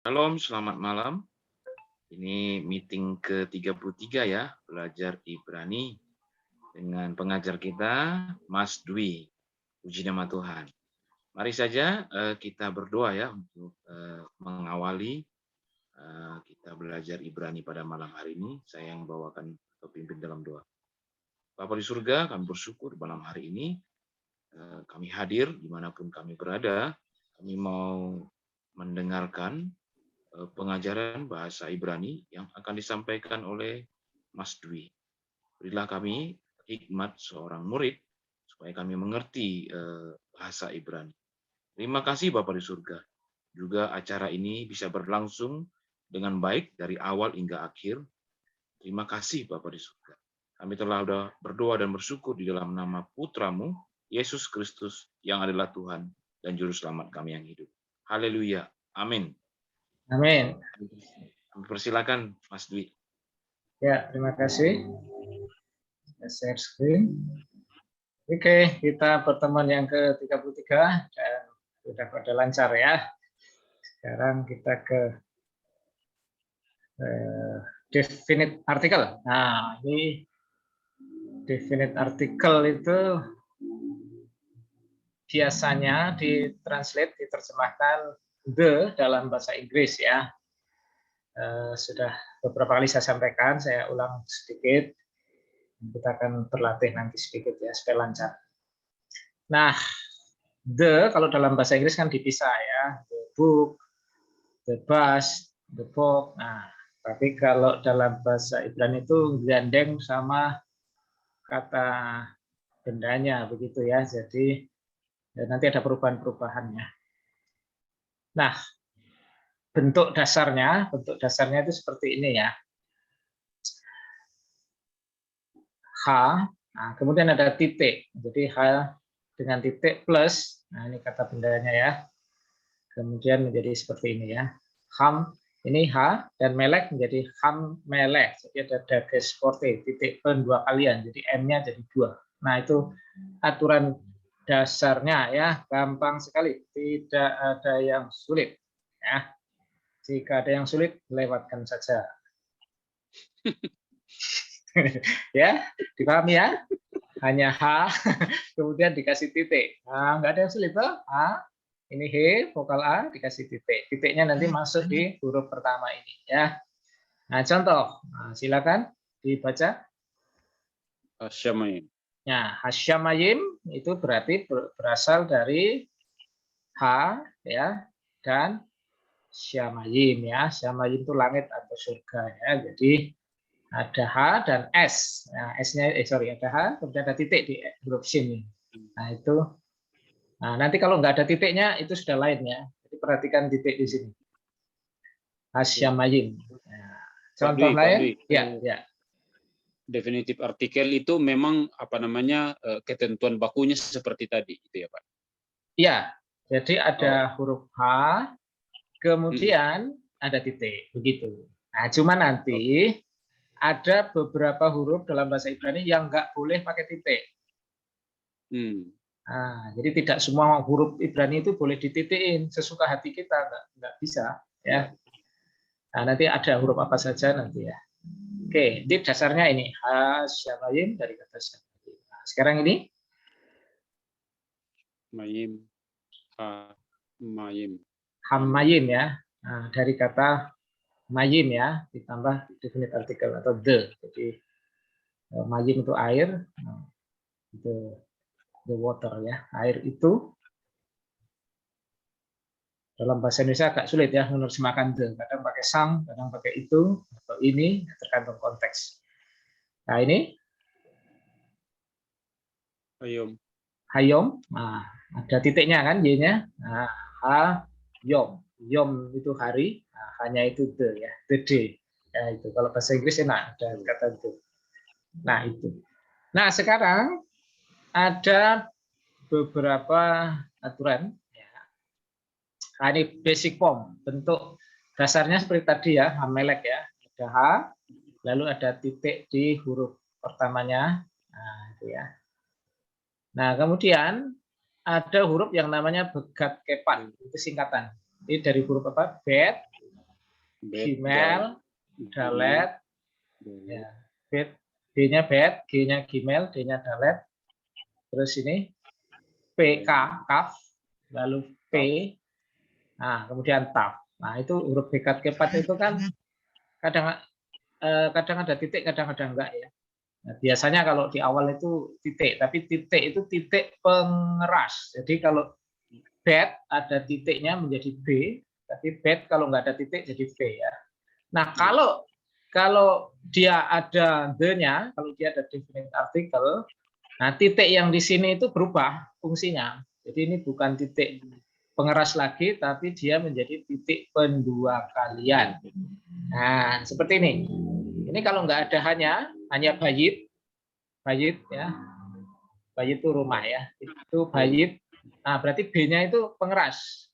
Shalom, selamat malam. Ini meeting ke-33 ya, belajar Ibrani dengan pengajar kita, Mas Dwi. Puji nama Tuhan. Mari saja kita berdoa ya untuk mengawali kita belajar Ibrani pada malam hari ini. Saya yang bawakan atau pimpin dalam doa. Bapa di surga, kami bersyukur malam hari ini kami hadir dimanapun kami berada. Kami mau mendengarkan pengajaran bahasa Ibrani yang akan disampaikan oleh Mas Dwi. Berilah kami hikmat seorang murid supaya kami mengerti bahasa Ibrani. Terima kasih Bapak di surga. Juga acara ini bisa berlangsung dengan baik dari awal hingga akhir. Terima kasih Bapak di surga. Kami telah berdoa dan bersyukur di dalam nama Putramu, Yesus Kristus, yang adalah Tuhan dan Juru Selamat kami yang hidup. Haleluya. Amin. Amin. Kami persilakan Mas Dwi. Ya, terima kasih. Share screen. Oke, kita pertemuan yang ke-33 dan sudah pada lancar ya. Sekarang kita ke definite article. Nah, ini definite article itu biasanya ditranslate, diterjemahkan the dalam bahasa Inggris ya. Sudah beberapa kali saya sampaikan, saya ulang sedikit. Kita akan berlatih nanti sedikit ya, supaya lancar. Nah, the kalau dalam bahasa Inggris kan dipisah ya, the book, the bus, the book. Nah, tapi kalau dalam bahasa Ibrani itu gandeng sama kata bendanya begitu ya. Jadi ya, nanti ada perubahan-perubahannya. Nah, bentuk dasarnya itu seperti ini ya. H, nah, kemudian ada titik. Jadi H dengan titik plus, nah ini kata bendanya ya. Kemudian menjadi seperti ini ya. Ham, ini H, dan melek menjadi ham melek. Jadi ada dages forte, titik pen dua kalian. Jadi M-nya jadi 2. Nah itu aturan dasarnya ya, gampang sekali. Tidak ada yang sulit. Ya. Jika ada yang sulit, lewatkan saja. Ya, dipahami ya? Hanya H, kemudian dikasih titik. Nah, nggak ada yang sulit, toh? H, ini H, vokal A, dikasih titik. Titiknya nanti masuk di huruf pertama ini. Ya. Nah, contoh. Nah, silakan dibaca. Hasyamayim. Nah, hasyamayim itu berarti berasal dari H, ya, dan syamayim, ya. Syamayim itu langit atau surga, ya. Jadi, ada H dan S. Nah, S-nya ada H, kemudian ada titik di huruf shin. Nah, itu. Nah, nanti kalau nggak ada titiknya itu sudah lain ya. Jadi perhatikan titik di sini. Hasyamayim. Nah, contoh lain? Ya. Definitif artikel itu memang ketentuan bakunya seperti tadi, itu ya Pak? Iya. Jadi ada huruf H, kemudian ada titik, begitu. Nah, cuma nanti ada beberapa huruf dalam bahasa Ibrani yang nggak boleh pakai titik. Nah, jadi tidak semua huruf Ibrani itu boleh dititikin sesuka hati kita, nggak bisa, ya. Nah, nanti ada huruf apa saja nanti ya. Oke, ini dasarnya ini hasyamayim dari kata syamayim. Nah, sekarang ini mayim, hamayim. hamayim ya. Nah, dari kata mayim ya, ditambah definite artikel atau the. Jadi mayim itu air, the water ya, air itu. Dalam bahasa Indonesia agak sulit ya menerjemahkan the. Kadang pakai sang, kadang pakai itu atau ini, tergantung konteks. Nah ini hayom. Nah, ada titiknya kan y-nya. Nah, hayom. Yom itu hari, nah, hanya itu the ya, the day. Ya, itu kalau bahasa Inggris enak ada kata itu. Nah, itu. Nah, sekarang ada beberapa aturan ya. Nah, ini basic form. Bentuk dasarnya seperti tadi ya, hamelek ya. Ada H, lalu ada titik di huruf pertamanya. Nah, itu ya. Nah, kemudian ada huruf yang namanya begat kepan, itu singkatan. Ini dari huruf apa? Bet, Gimel, Dalet, ya, bet, B-nya bet, G-nya Gimel, D-nya Dalet, terus ini PK, kaf, lalu P, nah kemudian taf. Nah itu huruf bekat keempat itu kan kadang ada titik, kadang-kadang enggak ya. Nah, biasanya kalau di awal itu titik, tapi titik itu titik pengeras. Jadi kalau bet ada titiknya menjadi B, tapi bet kalau nggak ada titik jadi V ya. Nah kalau dia ada the-nya, kalau dia ada definite article, nah titik yang di sini itu berubah fungsinya. Jadi ini bukan titik pengeras lagi, tapi dia menjadi titik pendua kalian. Nah seperti ini. Ini kalau nggak ada hanya bayit ya, bayit itu rumah ya, itu bayit. Nah berarti B-nya itu pengeras,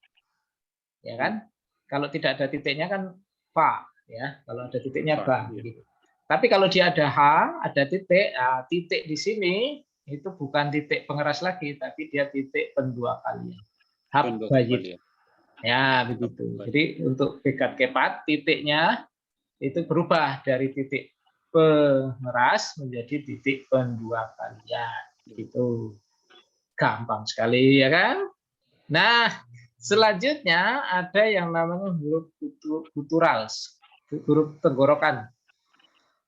ya kan? Kalau tidak ada titiknya kan fa, ya. Kalau ada titiknya ba. Gitu. Tapi kalau dia ada H, ada titik, nah, titik di sini itu bukan titik pengeras lagi, tapi dia titik pendua kalian. Hab bayit. Ya begitu. Jadi untuk bekat keempat titiknya itu berubah dari titik pengeras menjadi titik pendua kalian. Itu gampang sekali ya kan? Nah, selanjutnya ada yang namanya huruf gutturals, huruf tenggorokan.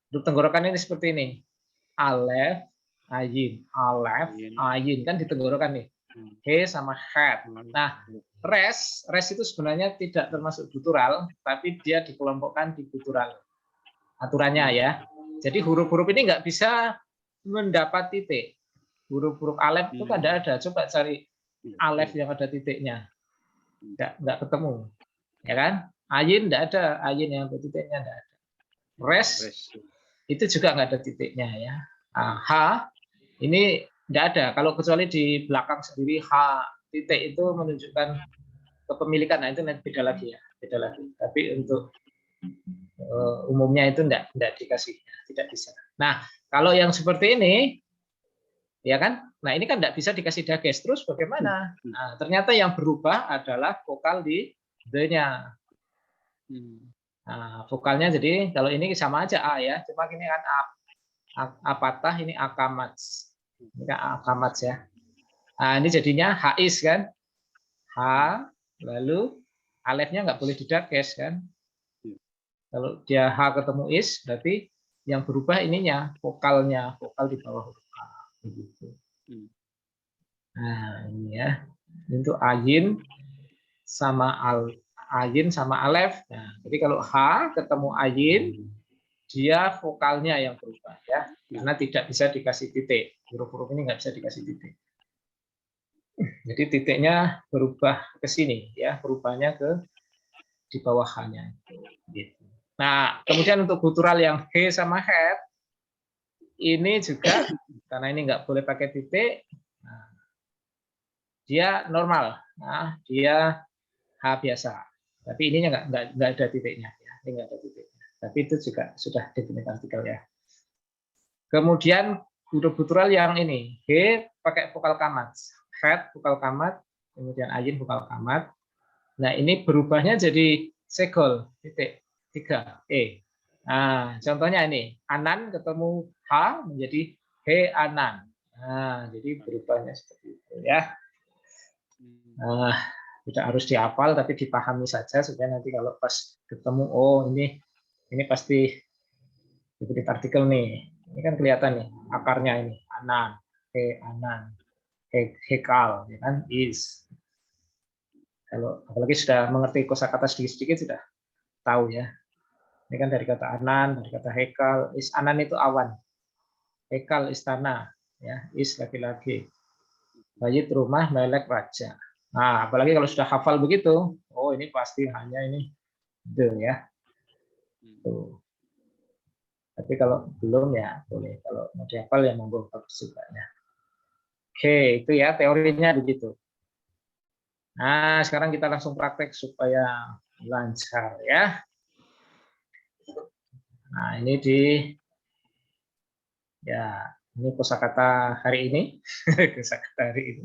Huruf tenggorokan ini seperti ini. Alef, ayin, alef, ayin kan di tenggorokan nih. He sama het. Nah, res itu sebenarnya tidak termasuk guttural, tapi dia dikelompokkan di guttural. Aturannya ya. Jadi huruf-huruf ini nggak bisa mendapat titik. Huruf-huruf alef itu kan ada. Coba cari alef yang ada titiknya. Nggak ketemu. Ya kan? Ayin nggak ada. Ayin yang ada titiknya nggak ada. Res itu juga nggak ada titiknya ya. H ini nggak ada. Kalau kecuali di belakang sendiri H titik itu menunjukkan kepemilikan. Nah itu beda lagi ya. Beda lagi. Tapi untuk umumnya itu tidak dikasih, tidak bisa. Nah, kalau yang seperti ini, ya kan? Nah, ini kan tidak bisa dikasih dages. Terus bagaimana? Nah, ternyata yang berubah adalah vokal di the-nya. Nah, vokalnya jadi kalau ini sama aja A ya, cuma ini kan A patah, ini A kamats. Ini kan A kamats ya. Nah, ini jadinya hais kan? H, lalu alefnya nggak boleh didages kan? Kalau dia H ketemu is, berarti yang berubah ininya, vokalnya, vokal di bawah huruf A. Begitu. Nah, ini ya. Untuk ayin sama ayin sama alef. Nah, jadi kalau H ketemu ayin, dia vokalnya yang berubah ya. Karena tidak bisa dikasih titik. Huruf-huruf ini nggak bisa dikasih titik. Jadi titiknya berubah ke sini ya, berubahnya ke di bawah H-nya. Gitu. Nah, kemudian untuk guttural yang he sama het, ini juga karena ini nggak boleh pakai titik, nah, dia normal, nah, dia H biasa. Tapi ininya nggak ada titiknya, ya. Ini nggak ada titiknya. Tapi itu juga sudah definite artikel ya. Kemudian huruf guttural yang ini, he pakai vokal kamat, het vokal kamat, kemudian ayin vokal kamat. Nah ini berubahnya jadi segol, titik. 3 E. Nah, contohnya ini anan ketemu H menjadi he anan. Nah, jadi berubahnya seperti itu ya. Tidak harus dihafal tapi dipahami saja supaya nanti kalau pas ketemu oh ini pasti definite artikel nih. Ini kan kelihatan nih akarnya ini anan, he anan, hekal, ya kan is. Kalau apalagi sudah mengerti kosakata sedikit-sedikit sudah tahu ya. Ini kan dari kata anan, dari kata hekal. Is anan itu awan. Hekal istana, ya, is laki-laki. Bayit rumah, melek raja. Nah, apalagi kalau sudah hafal begitu, oh ini pasti hanya ini the ya. Tuh. Tapi kalau belum ya boleh. Kalau mau dihafal ya monggo sukanya. Oke, itu ya teorinya begitu. Nah, sekarang kita langsung praktek supaya lancar ya. Nah, ini ini kosakata hari ini. Kosakata hari ini.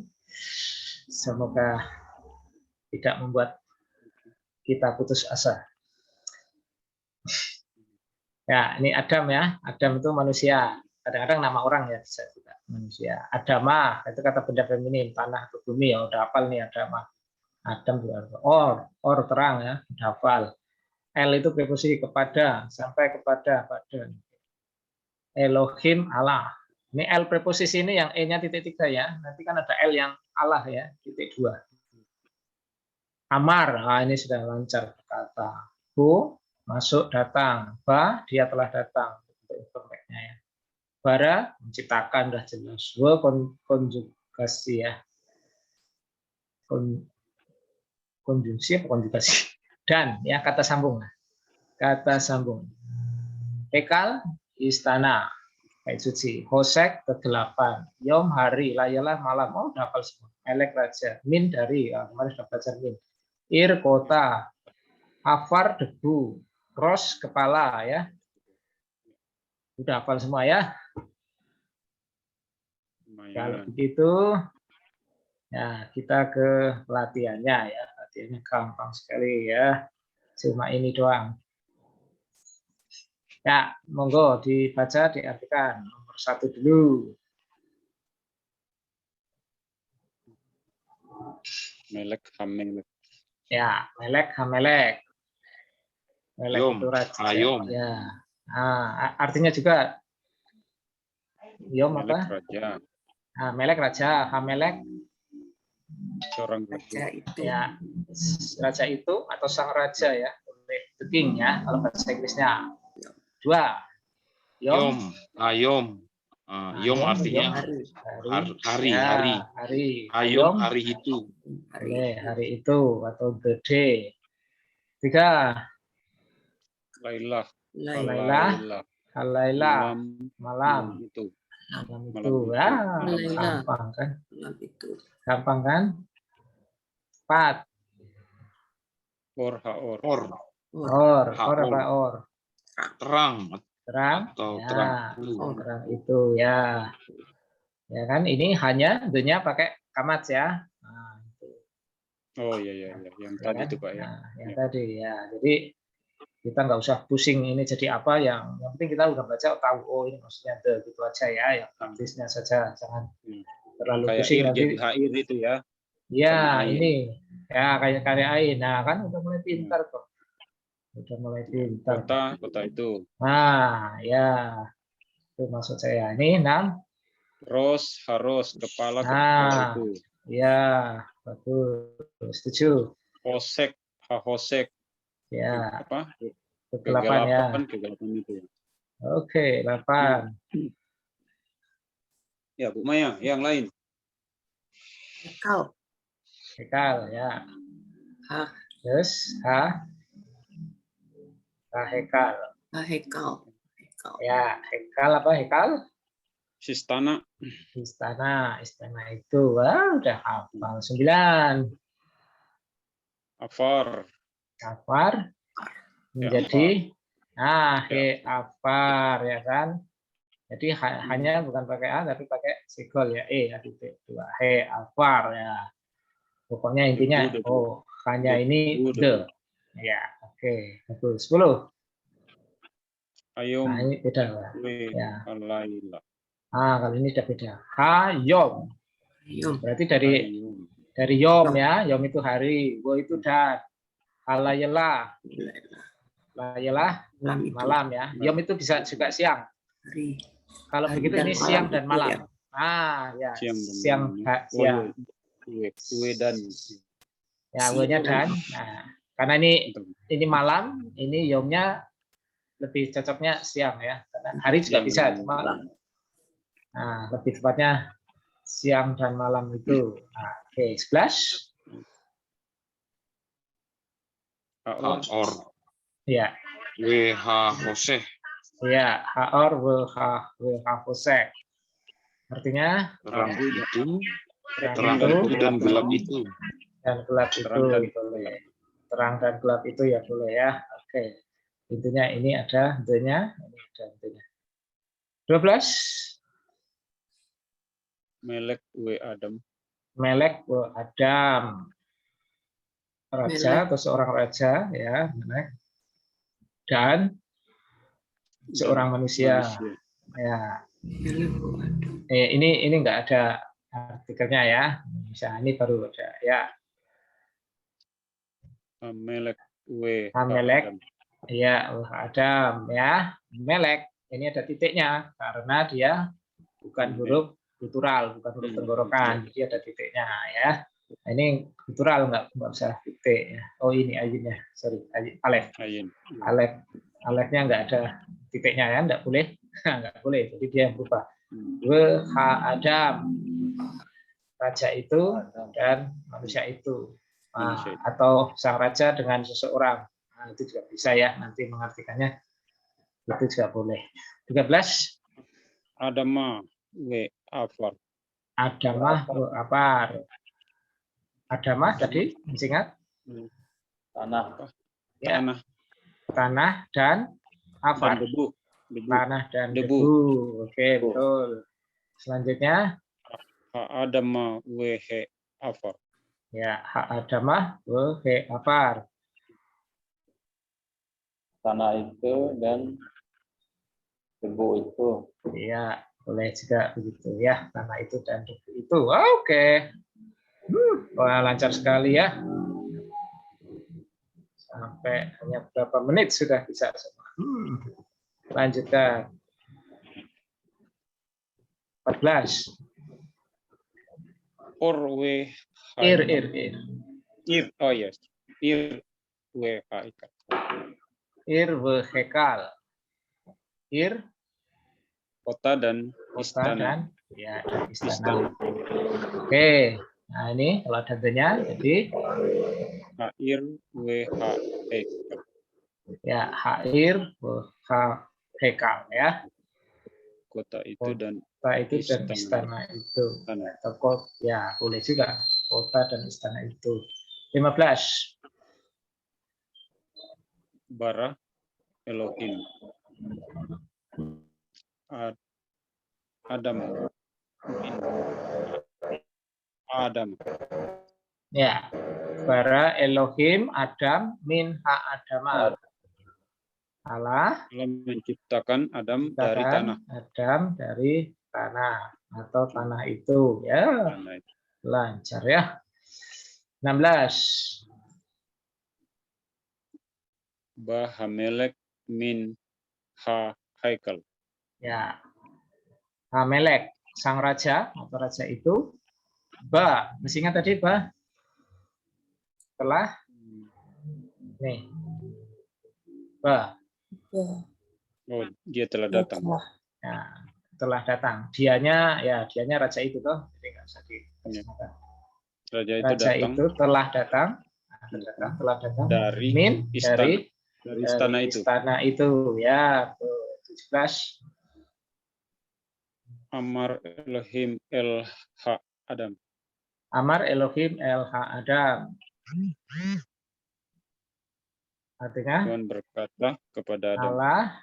Semoga tidak membuat kita putus asa. Ya, ini Adam ya. Adam itu manusia. Kadang-kadang nama orang ya bisa juga manusia. Adama itu kata benda feminin, tanah atau bumi ya udah hafal nih Adama. Adam juga. Or terang ya, udah hafal. L itu preposisi kepada, sampai kepada, pada. Elohim Allah. Ini L preposisi ini yang E-nya titik 3 ya. Nanti kan ada L yang Allah ya, titik 2. Amar, nah ini sudah lancar berkata. Bu, masuk datang. Ba, dia telah datang. Untuk imperfect-nya ya. Bara, menciptakan, sudah jelas. We, konjugasi ya. Konjungsi apa konjugasi? Dan, ya kata sambung. Kata sambung. Hekal, istana. Bait suci. Hosek, kegelapan. Yom, hari. Layalah, malam. Oh, udah hafal semua. Elek, raja. Min, dari. Kemarin sudah belajar min. Ir, kota. Afar, debu. Ros, kepala ya. Udah hafal semua ya. Kalau begitu, ya kita ke latihannya ya. Latihannya gampang sekali ya. Cuma ini doang. Ya, monggo dibaca, diartikan. Nomor 1 dulu. Melek Hamelek. Ya, Melek Hamelek. Melek Yom, itu raja. Ayom. Ya. Nah, artinya juga Yom Melek apa? raja. Nah, Melek raja, Hamelek Seorang raja. ya, raja itu atau sang raja ya, the king ya kalau bahasa Inggrisnya. 2. Yom, Ayom. Yom artinya hari. Ya, Hari. hari. Ayom hari itu. Hari itu atau the day. 3. Lailah. Lailah. Malam itu. Ya, gampang kan? Gampang kan? 4. Or. Apa or? Terang Ya, atau terang. terang itu ya. Ya kan? Ini hanya the-nya pakai kamat ya. Nah, itu. Oh iya, yang Ya tadi kan? itu Pak ya. Nah, yang tadi ya. Jadi kita nggak usah pusing ini jadi apa, yang penting kita udah baca tahu oh ini maksudnya the gitu aja ya, yang praktisnya saja, jangan terlalu Kayak pusing nanti. jadi air itu ya. Ya ini ya kayak karya air. Nah kan udah mulai pintar kok. Udah mulai pintar. Kota itu. Nah ya itu maksud saya. Ini 6. Harus kepala itu. Ya bagus, setuju. Hosek. Ya. Apa? Kegelapan ya. Kegelapan itu. Oke, 8. Ya Bu Maya, yang lain. Hekal ya. Terus hekal. Ya, hekal apa hekal? Sistana. Istana itu. Wah, udah hafal. 9. Afar menjadi afar ya kan. Jadi hanya bukan pakai A tapi pakai segol ya, ya titik 2. Afar ya. Pokoknya intinya hanya ini the. Ya, oke. Bagus. 10. Ayom. Nah, ini beda ya. Kalau ini sudah beda. Hayom. Berarti dari yom ya. Yom itu hari. Wo itu dan. Halayalah. Layalah malam ya. Yom itu bisa juga siang. Kalau begitu ini siang dan malam. Ya. Siang. Dan. Ya, wo-nya dan. Nah, karena ini malam, ini yomnya lebih cocoknya siang ya. Karena hari juga bisa, cuma lebih tepatnya siang dan malam itu. Oke, 11. Haor. Ya. Hoseh. Ya, haor hoseh. Artinya terang itu dan gelap itu. Dan gelap itu boleh. Terang dan gelap itu ya boleh ya. Oke. Intinya ini ada the-nya, ini ada the-nya. 12. Melek Adam. Melek Adam. Raja atau seorang raja ya, Melek. Dan seorang manusia. Ya. Ini enggak ada artikelnya ya. Misalnya ini baru ada ya. Amelek W. Amelek. Ya, Adam ya. Melek ini ada titiknya karena dia bukan huruf guttural, bukan huruf tenggorokan, jadi ada titiknya ya. Nah, ini guttural enggak usah titik ya. Oh ini ayinnya, sorry, alef. Alefnya enggak ada titiknya ya, enggak boleh. Enggak boleh, jadi dia yang berubah. Adam, raja itu dan manusia itu. Nah, atau sang raja dengan seseorang. Nah, itu juga bisa ya, nanti mengartikannya itu juga boleh. 13. Adama W. Afar. Adamah W. Afar. Adamah tadi masih ingat? Tanah. Ya. Tanah dan afar. Dan debu. Tanah dan debu. Oke, betul. Selanjutnya Adama W. Afar. Ya, Adamah W. Afar. Tanah itu dan debu itu. Iya, boleh juga begitu ya. Tanah itu dan debu itu. Oke. Wah, lancar sekali ya. Sampai hanya berapa menit sudah bisa semua. Lanjutkan. 14. Orwe. Ir. Oh yes. Ir W. Haikal. Ir W. Hekal. Ir. Kota dan istana. Ya, istana. Oke. Nah ini kalau ada D-nya, jadi Hair W. Haikal. Ya, Hair W. Hekal ya. Kota itu dan istana itu. Atau ya boleh juga kota dan istana itu. 15. Bara Elohim. Adam. Ya. Bara Elohim Adam min ha Adama. Allah menciptakan Adam dari tanah. Adam dari tanah atau tanah itu ya. Lancar ya. 16. Hamelek min ha Haikal. Ya. Hamelek sang raja atau raja itu. Masih ingat tadi telah nih. Oh, dia telah datang. Ya, telah datang. Dianya raja itu toh, jadi nggak usah diterjemahkan. Raja itu telah datang. Telah datang dari istana itu. Ya, 17. Amar Elohim El Ha Adam. Amar Elohim El Ha Adam. Artinya Tuhan berkata kepada Adam. Allah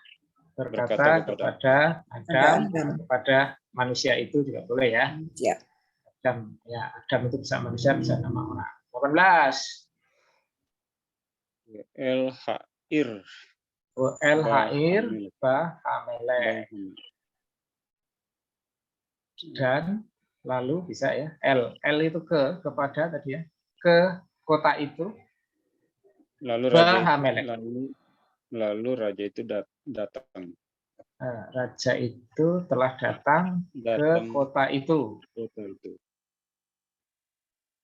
berkata kepada Adam, kepada manusia itu juga boleh ya. Adam itu bisa manusia, bisa nama orang. 18. El Hair. El Hair Hamelek. Dan lalu bisa ya L itu kepada tadi ya, ke kota itu. Lalu raja itu datang. Raja itu telah datang ke kota itu.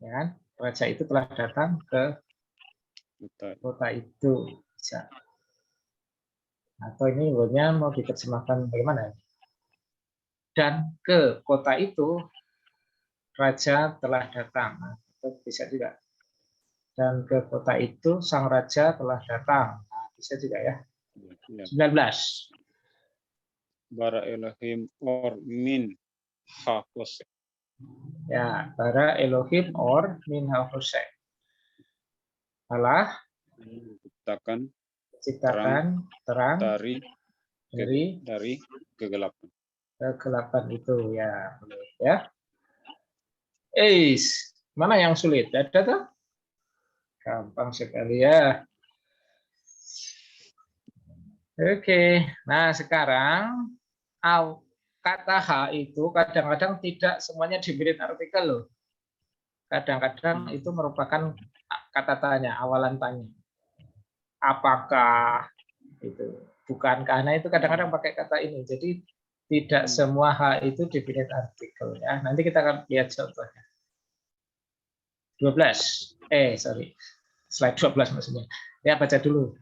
Ya kan? Raja itu telah datang ke kota itu. Bisa. Atau ini wordnya mau diterjemahkan bagaimana? Dan ke kota itu raja telah datang. Itu bisa juga. Dan ke kota itu sang raja telah datang. Nah, bisa juga ya. 19. Bara Elohim or min ha Hosek. Ya, bara Elohim or min ha Hosek. Allah menciptakan terang dari kegelapan. Kegelapan itu ya, boleh ya. Mana yang sulit? Ada tuh? Gampang sekali ya. Oke, nah sekarang kata H itu kadang-kadang tidak semuanya definite artikel loh. Kadang-kadang itu merupakan kata tanya, awalan tanya. Apakah itu? Bukankah? Nah itu kadang-kadang pakai kata ini. Jadi tidak semua H itu definite artikel ya. Nanti kita akan lihat contohnya. 12. Sorry. Slide 12 maksudnya. Ya baca dulu.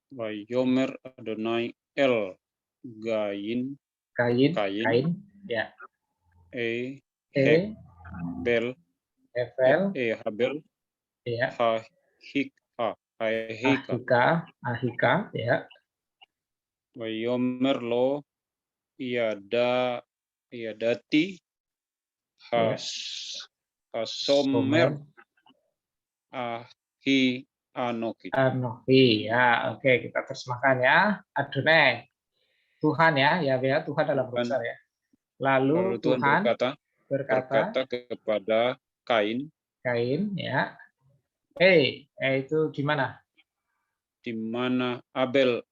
Wayomer Adonai El Gain Kain. Ya. E E. Bel Evel. Habel Ya. Hahika Ahika. Ya. Wayomer Lo Iadati Hasomer Ahi Anoki. Anoki. Ya, oke kita terjemahkan ya. Adonai. Tuhan ya, Yahweh Tuhan dalam huruf besar ya. Lalu Tuhan berkata kepada Kain ya. Itu di mana? Di mana Abel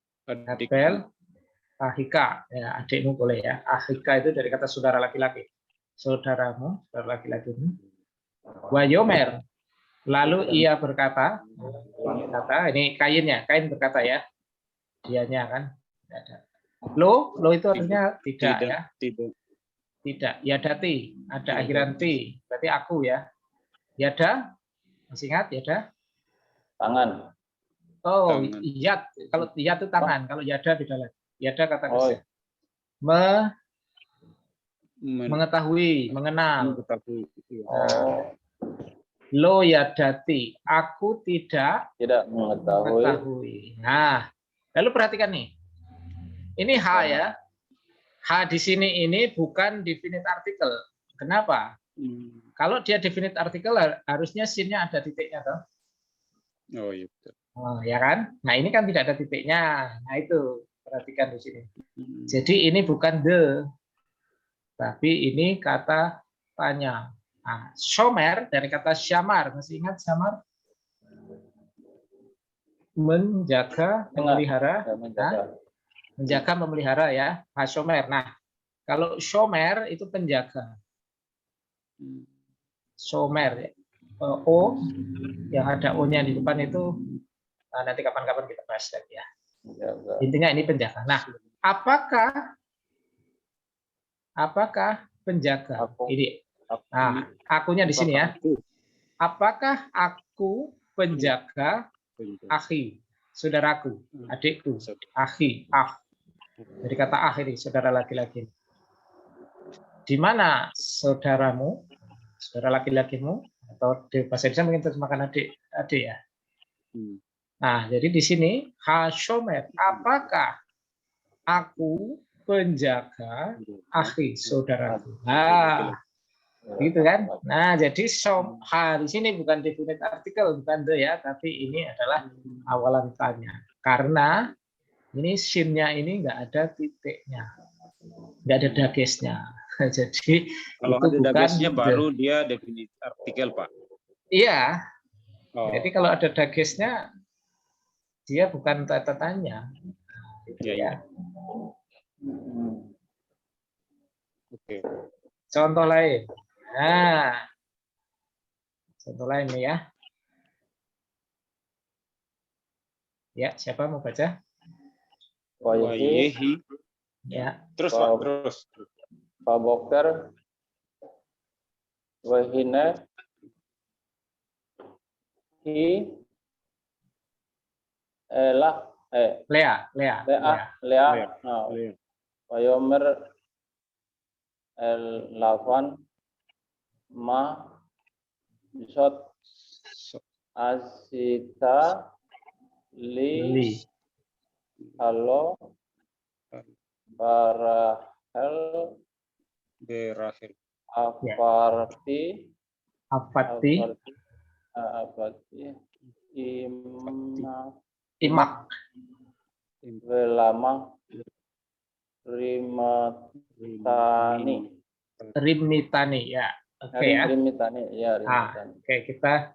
Ahika, ya adikmu boleh ya. Ahika itu dari kata saudara laki-laki. Saudaramu, saudara laki-lakimu. Wayomer. Lalu ia berkata, ini Kain berkata ya. Dianya kan. Lo itu artinya tidak ya. Tidak. Yadati, ada akhiran ti. Berarti aku ya. Yada, masih ingat Yada? Tangan. Oh, yad. Kalau yad itu tangan, kalau yada beda lagi. Yada kata kerja. Mengetahui, mengenal. Lo yadati, aku tidak mengetahui. Nah, lalu perhatikan nih. Ini H ya. H di sini ini bukan definite article. Kenapa? Kalau dia definite article harusnya sin-nya ada titiknya toh. Oh iya betul. Oh, ya kan? Nah, ini kan tidak ada titiknya. Nah, itu perhatikan di sini. Jadi ini bukan the, tapi ini kata tanya. Nah, shomer dari kata syamar. Masih ingat syamar? Menjaga, memelihara. Menjaga, memelihara ya. Shomer. Nah, kalau shomer itu penjaga. Shomer. O yang ada O-nya di depan itu nanti kapan-kapan kita bahas lagi ya. Intinya ini penjaga. Nah, apakah penjaga? Ini. Nah, akunya di sini ya. Apakah aku penjaga akhi, saudaraku, adikku, akhi, Dari kata akhi ini, saudara laki-laki. Di mana saudaramu, saudara laki-lakimu, atau di bahasa Indonesia mungkin terjemahkan adik ya. Nah, jadi di sini Hashomer, apakah aku penjaga akhi, saudaraku? Nah, gitu kan? Nah, jadi di sini bukan definite artikel, bukan the ya, tapi ini adalah awalan tanya. Karena ini sin-nya ini nggak ada titiknya, nggak ada dagesnya. Jadi kalau itu ada dagesnya bukan baru dia definite artikel, Pak. Iya. Jadi kalau ada dagesnya dia bukan tata tanya. Gitu ya. Oke. Contoh lain. Nah, contoh lain nih ya. Ya, siapa mau baca? Wayehi. Ya. Terus Pak, terus. Pak Boker. Wahine. Hi. Lea. Wayomer. Lavan. Ma. Bisot. Asita. Li. Halo. Barahel. Afarti. Imak. Velama. Rimnitani ya. Oke ya. Rimnitani ya. Oke, kita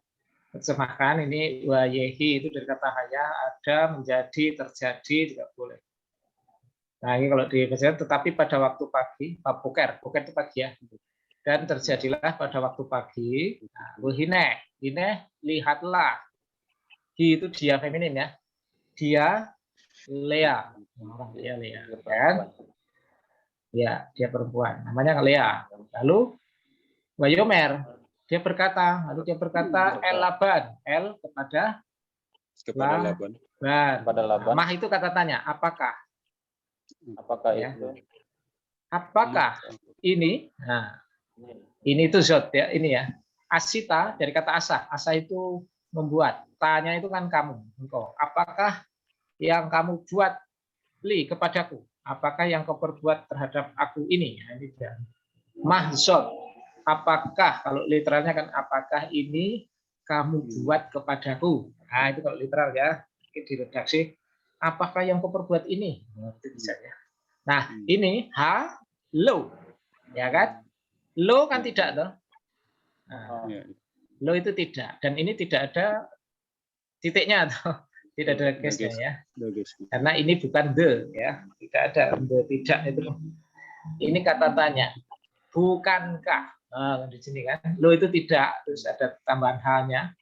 terjemahkan ini wayehi itu dari kata haya, ada, menjadi, terjadi juga boleh. Nah ini kalau dikerjakan tetapi pada waktu pagi, poker itu pagi ya. Dan terjadilah pada waktu pagi. Nah, hine, lihatlah. Hi itu dia feminin ya. Dia Lea, orang dia Lea, kan? Ya, dia perempuan. Namanya Lea. Lalu Wayomer, dia berkata, El Laban, El kepada Laban. Kepada Laban. Mah itu kata tanya, apakah? Apakah Ya. itu? Apakah ini? Nah, ini itu zot ya, ini ya. Asita dari kata asa. Asa itu membuat. Tanya itu kan kamu, engkau. Apakah yang kamu buat kepadaku? Apakah yang kau perbuat terhadap aku ini? Nah, ini dia. Mahzot. Apakah, kalau literalnya kan apakah ini kamu buat kepadaku? Nah, itu kalau literal ya. Di redaksi. Apakah yang kau perbuat ini? Nah, itu bisa ya. Nah, ini lo. Ya kan? Lo kan tidak toh. Nah, lo itu tidak. Dan ini tidak ada titiknya atau tidak ada case-nya ya. Karena ini bukan the ya. Tidak ada the, tidak itu. Ini kata tanya. Bukankah? Nah, di sini kan. Lo itu tidak, terus ada tambahan hanya.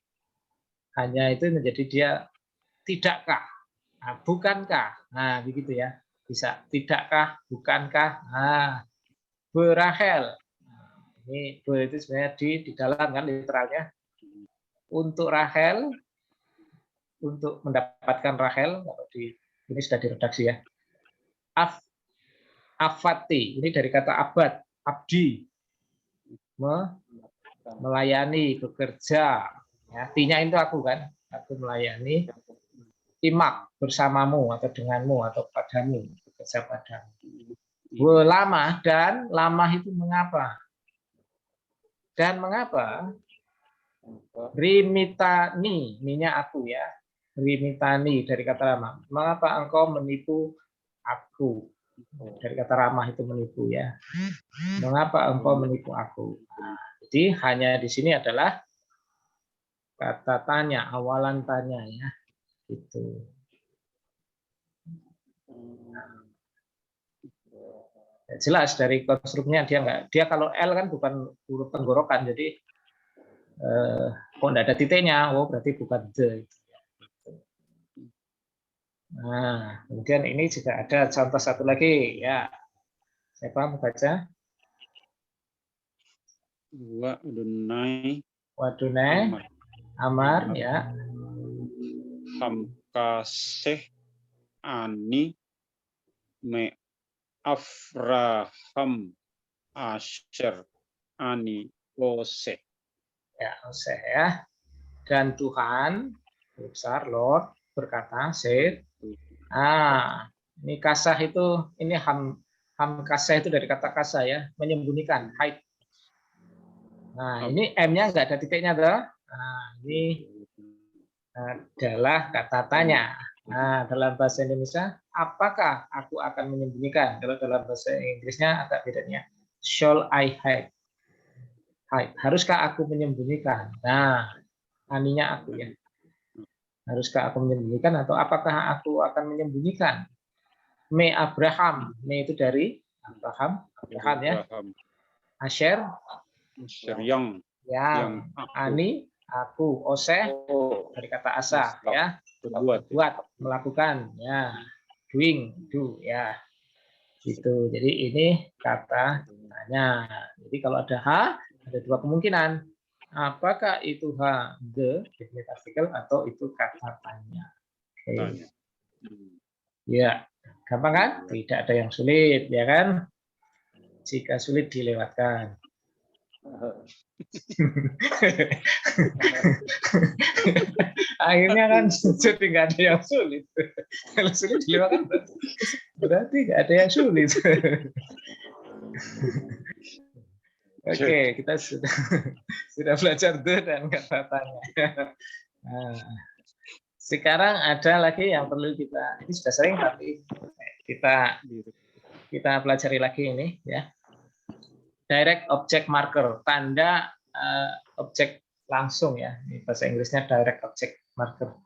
Hanya itu menjadi dia tidakkah? Nah, bukankah? Nah, begitu ya. Bisa tidakkah, bukankah? Nah, berahel. Ini itu sebenarnya di dalam kan literalnya. Untuk Rahel, untuk mendapatkan Rahel, kalau ini sudah diredaksi ya. Afati, ini dari kata abad, abdi, melayani, bekerja. Ya, tinya itu aku kan, aku melayani. Imak, bersamamu atau denganmu atau padamu, bekerja padamu. Lama dan lama itu mengapa? Dan mengapa? Rimitani, ninya aku ya. Rimitani dari kata ramah. Mengapa engkau menipu aku? Dari kata ramah itu menipu ya. Mengapa engkau menipu aku? Nah, jadi hanya di sini adalah kata tanya, awalan tanya ya. Itu. Jelas dari konstruknya dia kalau L kan bukan huruf tenggorokan, jadi kok enggak ada titiknya, oh berarti bukan the. Nah, kemudian ini juga ada contoh satu lagi ya. Siapa mau baca? Wadunai Amar ya. Hamkaseh ani me Afraham Asher ani Ose. Ya, Ose ya. Dan Tuhan besar Lord berkata, said. Ini kasah itu, ini ham kasah itu dari kata kasah ya, menyembunyikan, hide. Nah, ini M-nya nggak ada titiknya tuh. Nah, ini adalah kata tanya. Nah, dalam bahasa Indonesia, apakah aku akan menyembunyikan? Kalau dalam bahasa Inggrisnya agak bedanya. Shall I hide? Hide. Haruskah aku menyembunyikan? Nah, aninya aku ya. Haruskah aku menyembunyikan atau apakah aku akan menyembunyikan? Me Abraham. Me itu dari Abraham ya. Asher yang Ani aku, Ose dari kata asa ya. Buat, melakukan ya. Doing, do ya. Gitu. Jadi ini kata tanya. Jadi kalau ada H, ada dua kemungkinan. Apakah itu H, the definite article, atau itu kata tanya. Oke. Ya, gampang kan? Tidak ada yang sulit, ya kan? Jika sulit dilewatkan. Akhirnya kan jadi nggak ada yang sulit. Kalau sulit dilewatkan berarti nggak ada yang sulit. Oke, kita sudah belajar the dan kata tanya. Nah, sekarang ada lagi yang perlu kita, ini sudah sering tapi kita pelajari lagi ini ya. Direct object marker, tanda objek langsung ya. Ini bahasa Inggrisnya direct object marker.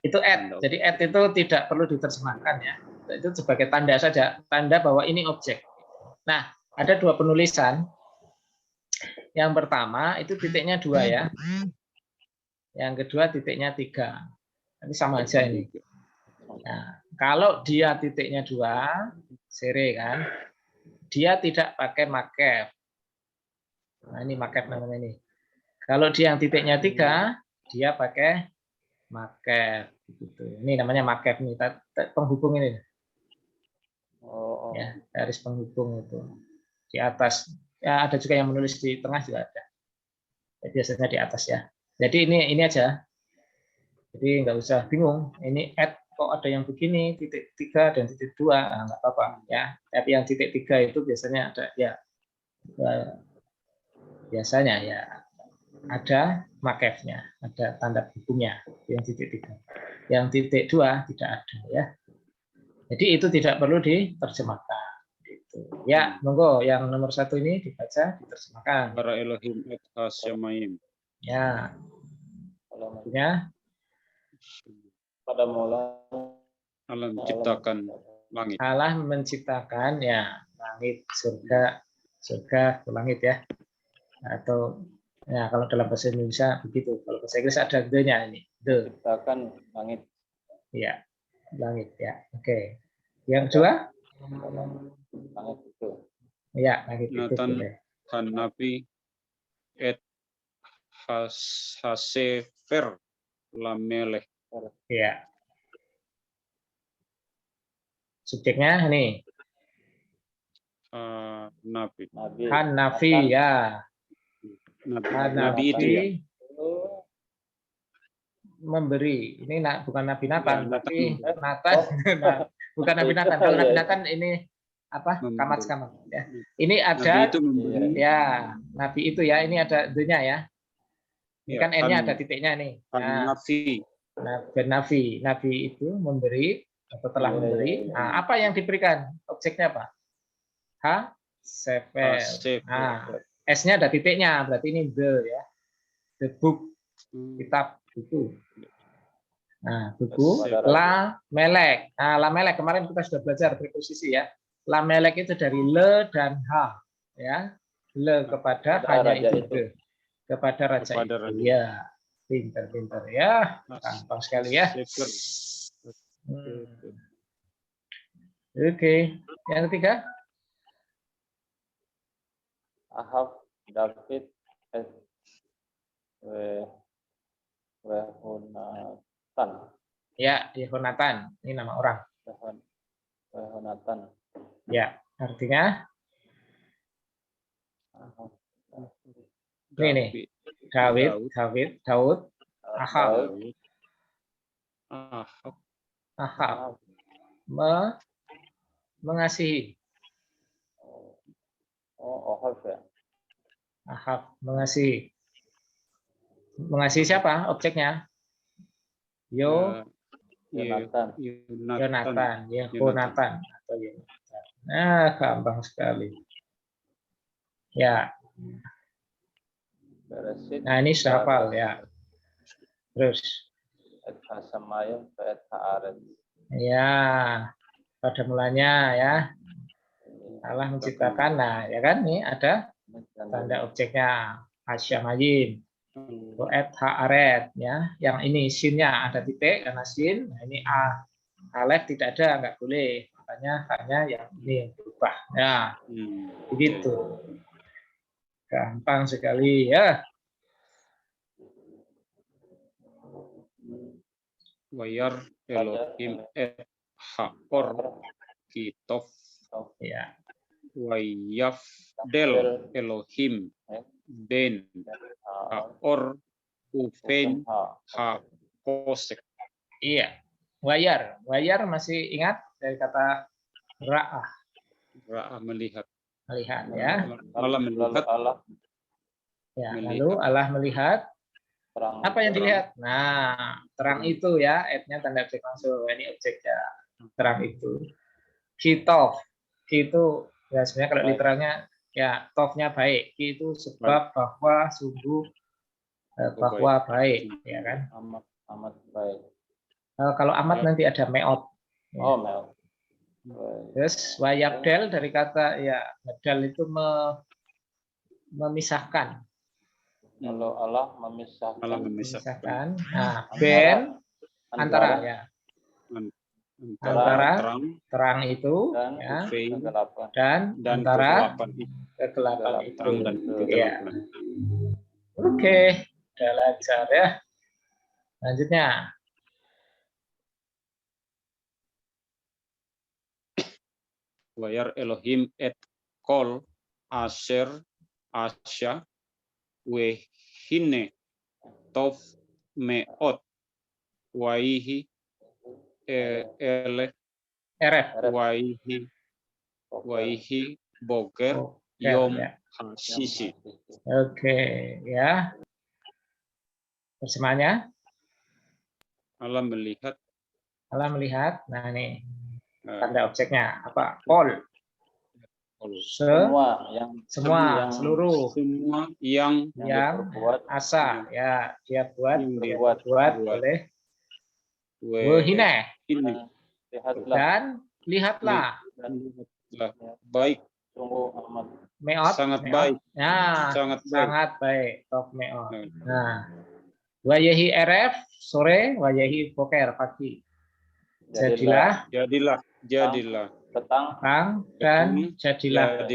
Itu add. Jadi add itu tidak perlu diterjemahkan ya. Itu sebagai tanda saja, tanda bahwa ini objek. Nah, ada dua penulisan. Yang pertama itu titiknya 2 ya. Yang kedua titiknya 3. Ini sama aja ini. Nah, kalau dia titiknya 2, sere kan, dia tidak pakai makef. Nah, ini makef namanya ini. Kalau dia yang titiknya 3, dia pakai makef. Gitu. Ini namanya makef nih, penghubung ini. Ya, garis penghubung itu di atas. Ya, ada juga yang menulis di tengah juga ada. Ya, biasanya di atas ya. Jadi ini aja. Jadi nggak usah bingung. Ini add kok ada yang begini titik 3 dan titik 2, nah, nggak apa-apa ya. Tapi yang titik 3 itu biasanya ada ya, biasanya ya ada makefnya, ada tanda hubungnya yang titik 3. Yang titik 2 tidak ada ya. Jadi itu tidak perlu diterjemahkan. Gitu. Ya, monggo yang nomor 1 ini dibaca, diterjemahkan. Para Elohim et Hasyamayim. Ya, artinya pada mula Allah menciptakan langit. Allah menciptakan ya langit, surga langit ya. Atau ya kalau dalam bahasa Indonesia begitu. Kalau bahasa Inggris ada the-nya ini. The. menciptakan langit. Ya, langit ya. Oke. Yang kedua? Langit itu. Ya, langit itu. Nathan Boleh. Hanapi et Hasefer Lamelech. Ya. Subjeknya ini. Nabi. Hanafi ya. Nabi itu ya. Memberi. Ini bukan Nabi Nathan, Ya, tapi Nathan. Bukan Nabi Nathan. Kalau Nabi Nathan ini apa? Kamat ya. Ini ada Nabi itu memberi. ya, Nabi itu ya. Ini ada the-nya ya. Ini Ya, kan N-nya ada titiknya nih. Nah, Nabi. Nabi itu memberi atau telah memberi. Nah, apa yang diberikan? Objeknya apa? Sefer. Nah, S-nya ada titiknya, berarti ini the ya. The book, kitab, buku. Nah, buku. La melek. Nah, la melek kemarin kita sudah belajar preposisi ya. La melek itu dari le dan ha, ya. Le kepada, hanya itu the. Kepada raja itu. Ya, pinter-pinter ya. Gampang sekali ya. Oke. Yang ketiga? Ahab David et Wehonatan. Ya, Yehonatan. Ini nama orang. Wehonatan. Ya, artinya ini Daud, Ahab, mengasihi. Ahab ya. Ahab mengasihi. Mengasihi siapa? Objeknya? Yonatan. Yehonatan atau Yonatan. Nah, gampang sekali. Ya. Nah, ini sudah hafal ya. Terus. Ya, pada mulanya ya. Allah menciptakan. Nah, ya kan nih ada tanda objeknya Hasyamayim. Et haaret ya. Yang ini sinnya ada titik karena sin. Nah, ini a. Alef tidak ada, nggak boleh. Makanya hanya yang ini yang berubah. Nah, begitu. Gampang sekali ya. Wayar Elohim et Haor Kitov. Ya. Wayafdel Elohim Ben Haor Ufen Haposek. Iya. Wayar masih ingat dari kata ra'ah. Ra'ah melihat. Melihat ya. Allah melihat. Ya, lalu Allah melihat. Apa yang dilihat? Nah, terang itu ya, et-nya tanda objek langsung. Ini objeknya. Terang itu. Kitov. Itu ya sebenarnya kalau literalnya ya tofnya baik. Ki itu sebab bahwa sungguh bahwa baik, ya kan? amat baik. Kalau amat nanti ada meot. Ya. Oh, Mel. Baik. Terus wayabdel dari kata ya bedal itu memisahkan. Kalau Allah memisahkan, Allah memisahkan Nah, ben antara ya. Antara terang itu dan ya, kegelapan. dan antara kegelapan itu. Terang dan Ya. kegelapan. Oke, udah lancar ya. Lanjutnya. Wayar Elohim et kol asher asya wehine tov meot waihi ele RF. waihi boger Oh, yom ya. hasisi. Oke, ya. Terjemahnya? Allah melihat. Nah ini tanda objeknya apa? Kol. Semua Seluruh. Semua yang berbuat asa ya dia buat oleh wehine dan lihatlah baik sungguh amat meot sangat baik ya sangat baik tok meot. Nah wayahi rf sore wayahi poker pagi jadilah petang dan jadilah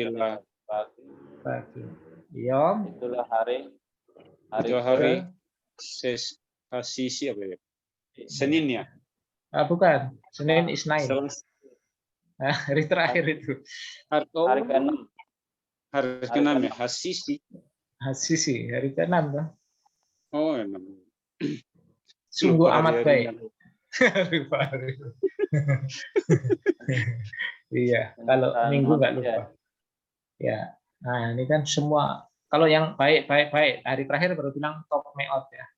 pagi yom itulah hari sisi apa ya? Senin ya? Bukan, Senin Isnain. Hari terakhir itu. Hari ke-6. Hari ke-6 ya, Hasisi. Hasisi, hari ke-6 kan. Oh, 6. Sungguh amat baik. Iya, kalau minggu nggak lupa. Ya, nah ini kan semua. Kalau yang baik. Hari terakhir baru bilang top meot ya.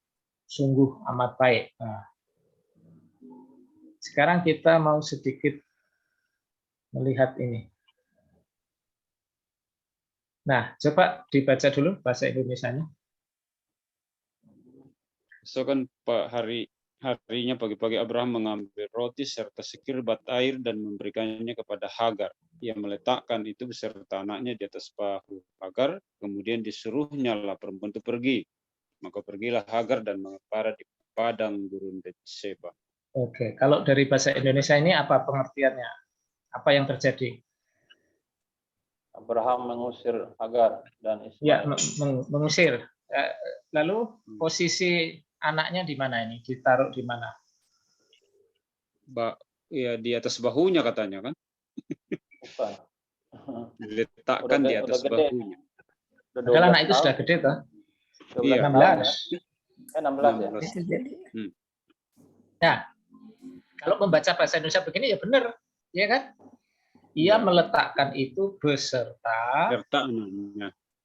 Sungguh amat baik. Nah, sekarang kita mau sedikit melihat ini. Nah, coba dibaca dulu bahasa Indonesianya. So kan Pak harinya pagi-pagi Abraham mengambil roti serta sekirbat air dan memberikannya kepada Hagar. Ia meletakkan itu beserta anaknya di atas bahu Hagar, kemudian disuruhnya lah perempuan itu pergi. Maka pergilah Hagar dan mengembara di padang gurun Betseba. Oke, kalau dari bahasa Indonesia ini apa pengertiannya? Apa yang terjadi? Abraham mengusir Hagar dan Ismail. Ya, mengusir. Lalu posisi anaknya di mana ini? Ditaruh di mana? Ya di atas bahunya katanya kan? Bukan. Diletakkan di atas bahunya. Padahal anak itu sudah gede toh? Iya. 16. 16 ya? Nah, kalau membaca bahasa Indonesia begini ya benar, ya kan? Ia meletakkan itu beserta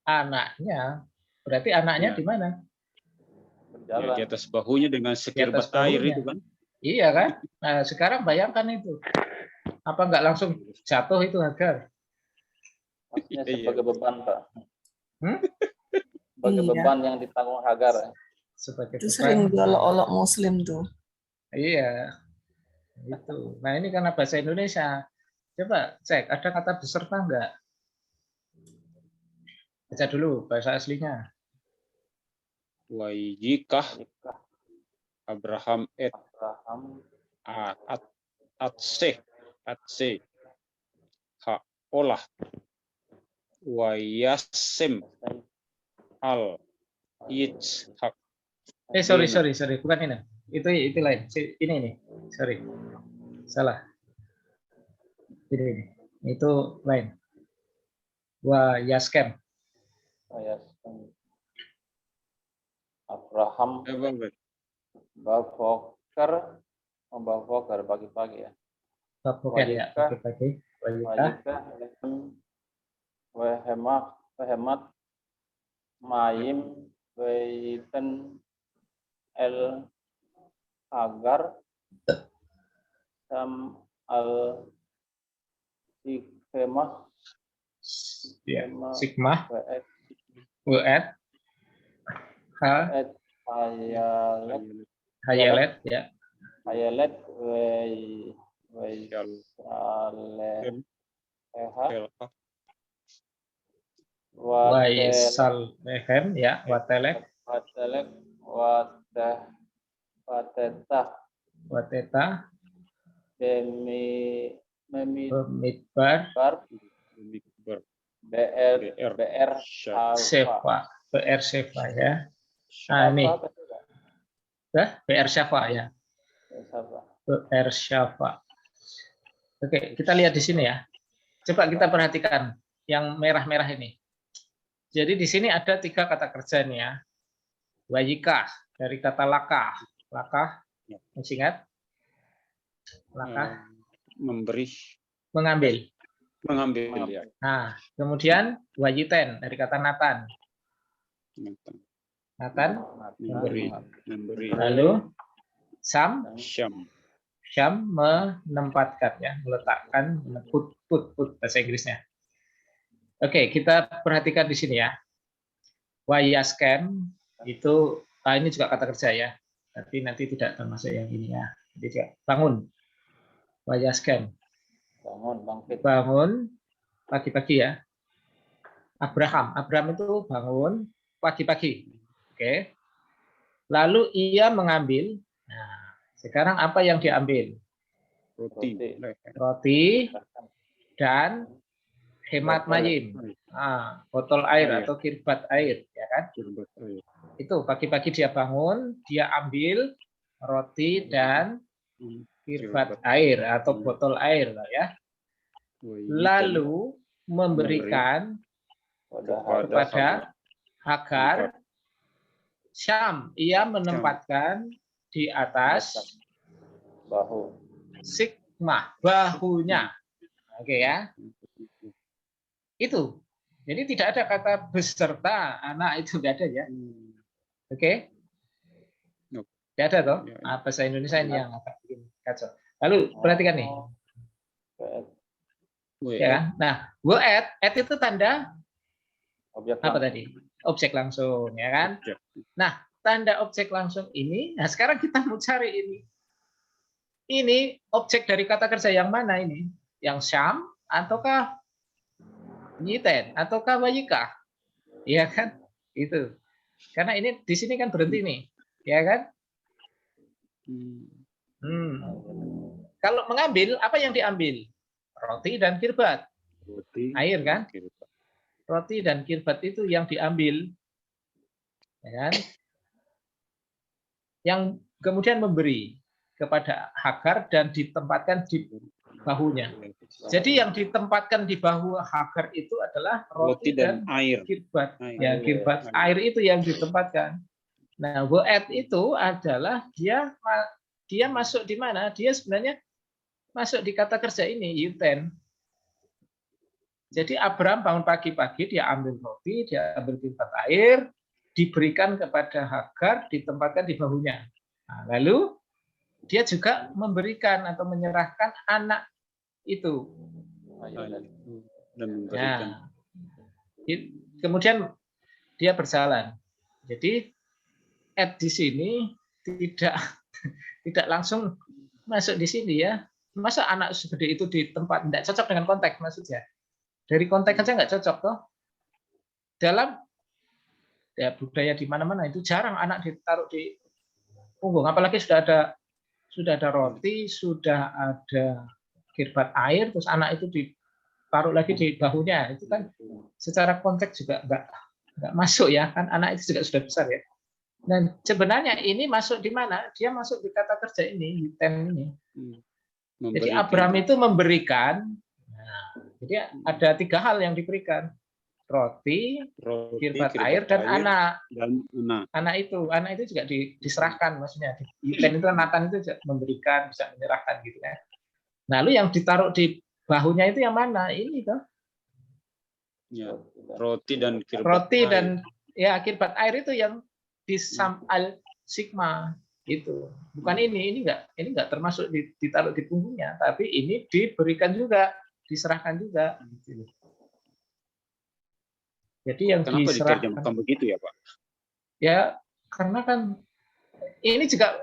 anaknya. Berarti anaknya di mana? Ya, di atas bahunya dengan sekirbat air itu kan? Iya kan? Nah, sekarang bayangkan itu. Apa enggak langsung jatuh itu Hagar? Maksudnya sebagai beban, Pak. Sebagai beban yang ditanggung Hagar. Sebagai itu sering diolok-olok Muslim tuh. Iya. Itu. Nah, ini karena bahasa Indonesia. Coba cek, ada kata beserta enggak? Baca dulu bahasa aslinya. Waijikah Abraham atse ha olah wayasem al Yitzhak. Sorry, bukan ini. Itu lain. Ini. Sorry. Salah. Ini. Itu lain. Wayaskem. Abraham Bavokar pagi-pagi ya. Bavokar ya, pagi-pagi. Wehemat Mayim Weiten El Hagar Sam Al Sikemah Sigmah Weet Hayalet. Hayalet ya. Hayalet. Wei. Shal- Saleha. Elha. Watel. Waisalhem ya. Watelek. Watelek. Watetah. Wateta. Bemidbar. Mikbar. BR. BR. BR. Syal- Sefa. BR Sefa ya. Nah, ini. BR Syafa ya. BR Syafa. Oke, kita lihat di sini ya. Coba kita perhatikan yang merah-merah ini. Jadi di sini ada 3 kata kerja nih ya. Wayikah dari kata lakah. Lakah, masih ingat? Lakah, memberi, mengambil. mengambil ya. Nah, kemudian wayiten dari kata Nathan. Nathan, memberi. Lalu Sam, Syam. Syam menempatkan ya, meletakkan, put bahasa Inggrisnya. Oke, kita perhatikan di sini ya. Wayaskem itu ini juga kata kerja ya. Tapi nanti tidak termasuk yang ini ya. Jadi juga bangun. Wayaskem. Bangun, bangkit. Bangun pagi-pagi ya. Abraham itu bangun pagi-pagi. Oke. Lalu ia mengambil. Nah, sekarang apa yang diambil? Roti dan hemat mayim. Botol air atau kirbat air, ya kan? Itu pagi-pagi dia bangun, dia ambil roti dan kirbat air atau botol air lah ya. Lalu memberikan kepada Hagar. Syam, ia menempatkan di atas Bahu. Sigma, bahunya. Oke ya. Itu. Jadi tidak ada kata beserta anak itu, tidak ada ya. Oke. Tidak ada toh. Bahasa Indonesia ini yang agak bikin kacau. Lalu perhatikan nih. Ya. Nah, add itu tanda Objek apa tadi? Objek langsung, ya kan? Nah, tanda objek langsung ini, nah sekarang kita mau cari ini. Ini objek dari kata kerja yang mana ini? Yang Syam ataukah Yiten ataukah Wayikah? Ya kan? Itu. Karena ini di sini kan berhenti nih, ya kan? Kalau mengambil, apa yang diambil? Roti dan kirbat. Air kan? Roti dan kirbat itu yang diambil. Ya kan? Yang kemudian memberi kepada Hagar dan ditempatkan di bahunya. Jadi yang ditempatkan di bahu Hagar itu adalah roti dan air. Kirbat. Ya, kirbat air itu yang ditempatkan. Nah, Boaz itu adalah dia masuk di mana? Dia sebenarnya masuk di kata kerja ini, Yuten. Jadi Abraham bangun pagi-pagi, dia ambil roti, dia ambil kirbat air, diberikan kepada Hagar, ditempatkan di bahunya. Nah, lalu dia juga memberikan atau menyerahkan anak itu. Nah, kemudian dia berjalan. Jadi di sini tidak langsung masuk di sini ya. Masa anak segede itu di tempat tidak cocok dengan konteks maksudnya. Dari konteks aja nggak cocok toh. Dalam ya, budaya di mana-mana itu jarang anak ditaruh di punggung, apalagi sudah ada roti, sudah ada kirbat air, terus anak itu ditaruh lagi di bahunya. Itu kan secara konteks juga nggak masuk ya, kan anak itu juga sudah besar ya. Dan sebenarnya ini masuk di mana? Dia masuk di kata kerja ini, Yuten ini. Jadi Abraham itu memberikan. Nah, jadi ada 3 hal yang diberikan. Roti, kirbat air, dan anak. Anak itu juga diserahkan, maksudnya. Yuten itu Nathan itu memberikan, bisa menyerahkan gitu kan. Lalu yang ditaruh di bahunya itu yang mana? Ini toh. Ya, roti dan kirbat ya kirbat air itu yang di Al Sigma itu. Bukan ini enggak termasuk ditaruh di punggungnya, tapi ini diberikan juga, diserahkan juga. Jadi yang kenapa diserahkan diterjemahkan begitu ya, Pak? Ya, Karena kan ini juga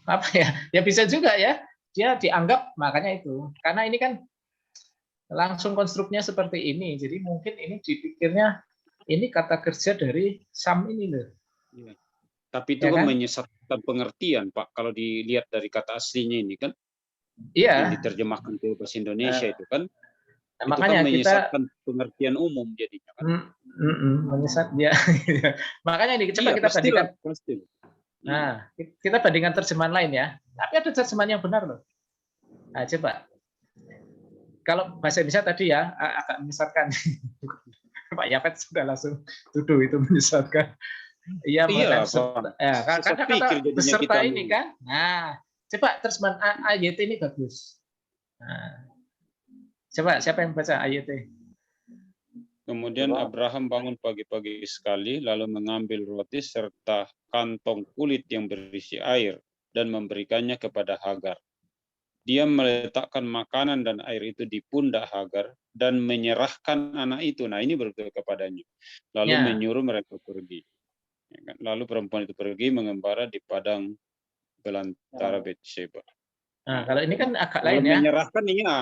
apa ya? Ya bisa juga ya. Dia dianggap makanya itu. Karena ini kan langsung konstruknya seperti ini. Jadi mungkin ini dipikirnya ini kata kerja dari Sam ini loh. Iya. Tapi itu Ya kan kan? menyesatkan pengertian, Pak. Kalau dilihat dari kata aslinya ini kan, yang Iya. diterjemahkan ke bahasa Indonesia itu kan, Nah, itu makanya kan kita menyesatkan pengertian umum jadinya kan. menyesat ya. Makanya ini coba Iya, kita bandingkan. pasti. Nah, kita bandingkan terjemahan lain ya. Tapi ada terjemahan yang benar loh. Nah, coba. Kalau bahasa Indonesia tadi ya agak menyesatkan. Pak Yapet sudah langsung tuduh itu menyesatkan. Iya, Iya, ya, karena sesat kata pikir jadinya beserta kita ini kan. Nah, coba terjemahan ayat ini bagus. Nah, coba siapa yang baca ayat ini? Kemudian Abraham bangun pagi-pagi sekali, lalu mengambil roti serta kantong kulit yang berisi air dan memberikannya kepada Hagar. Dia meletakkan makanan dan air itu di pundak Hagar dan menyerahkan anak itu. Nah, ini berdoa kepadanya. Lalu Ya. menyuruh mereka pergi. Lalu perempuan itu pergi mengembara di padang belantara Betsheba. Nah, kalau ini kan agak Kalau lain ya. menyerahkan ya,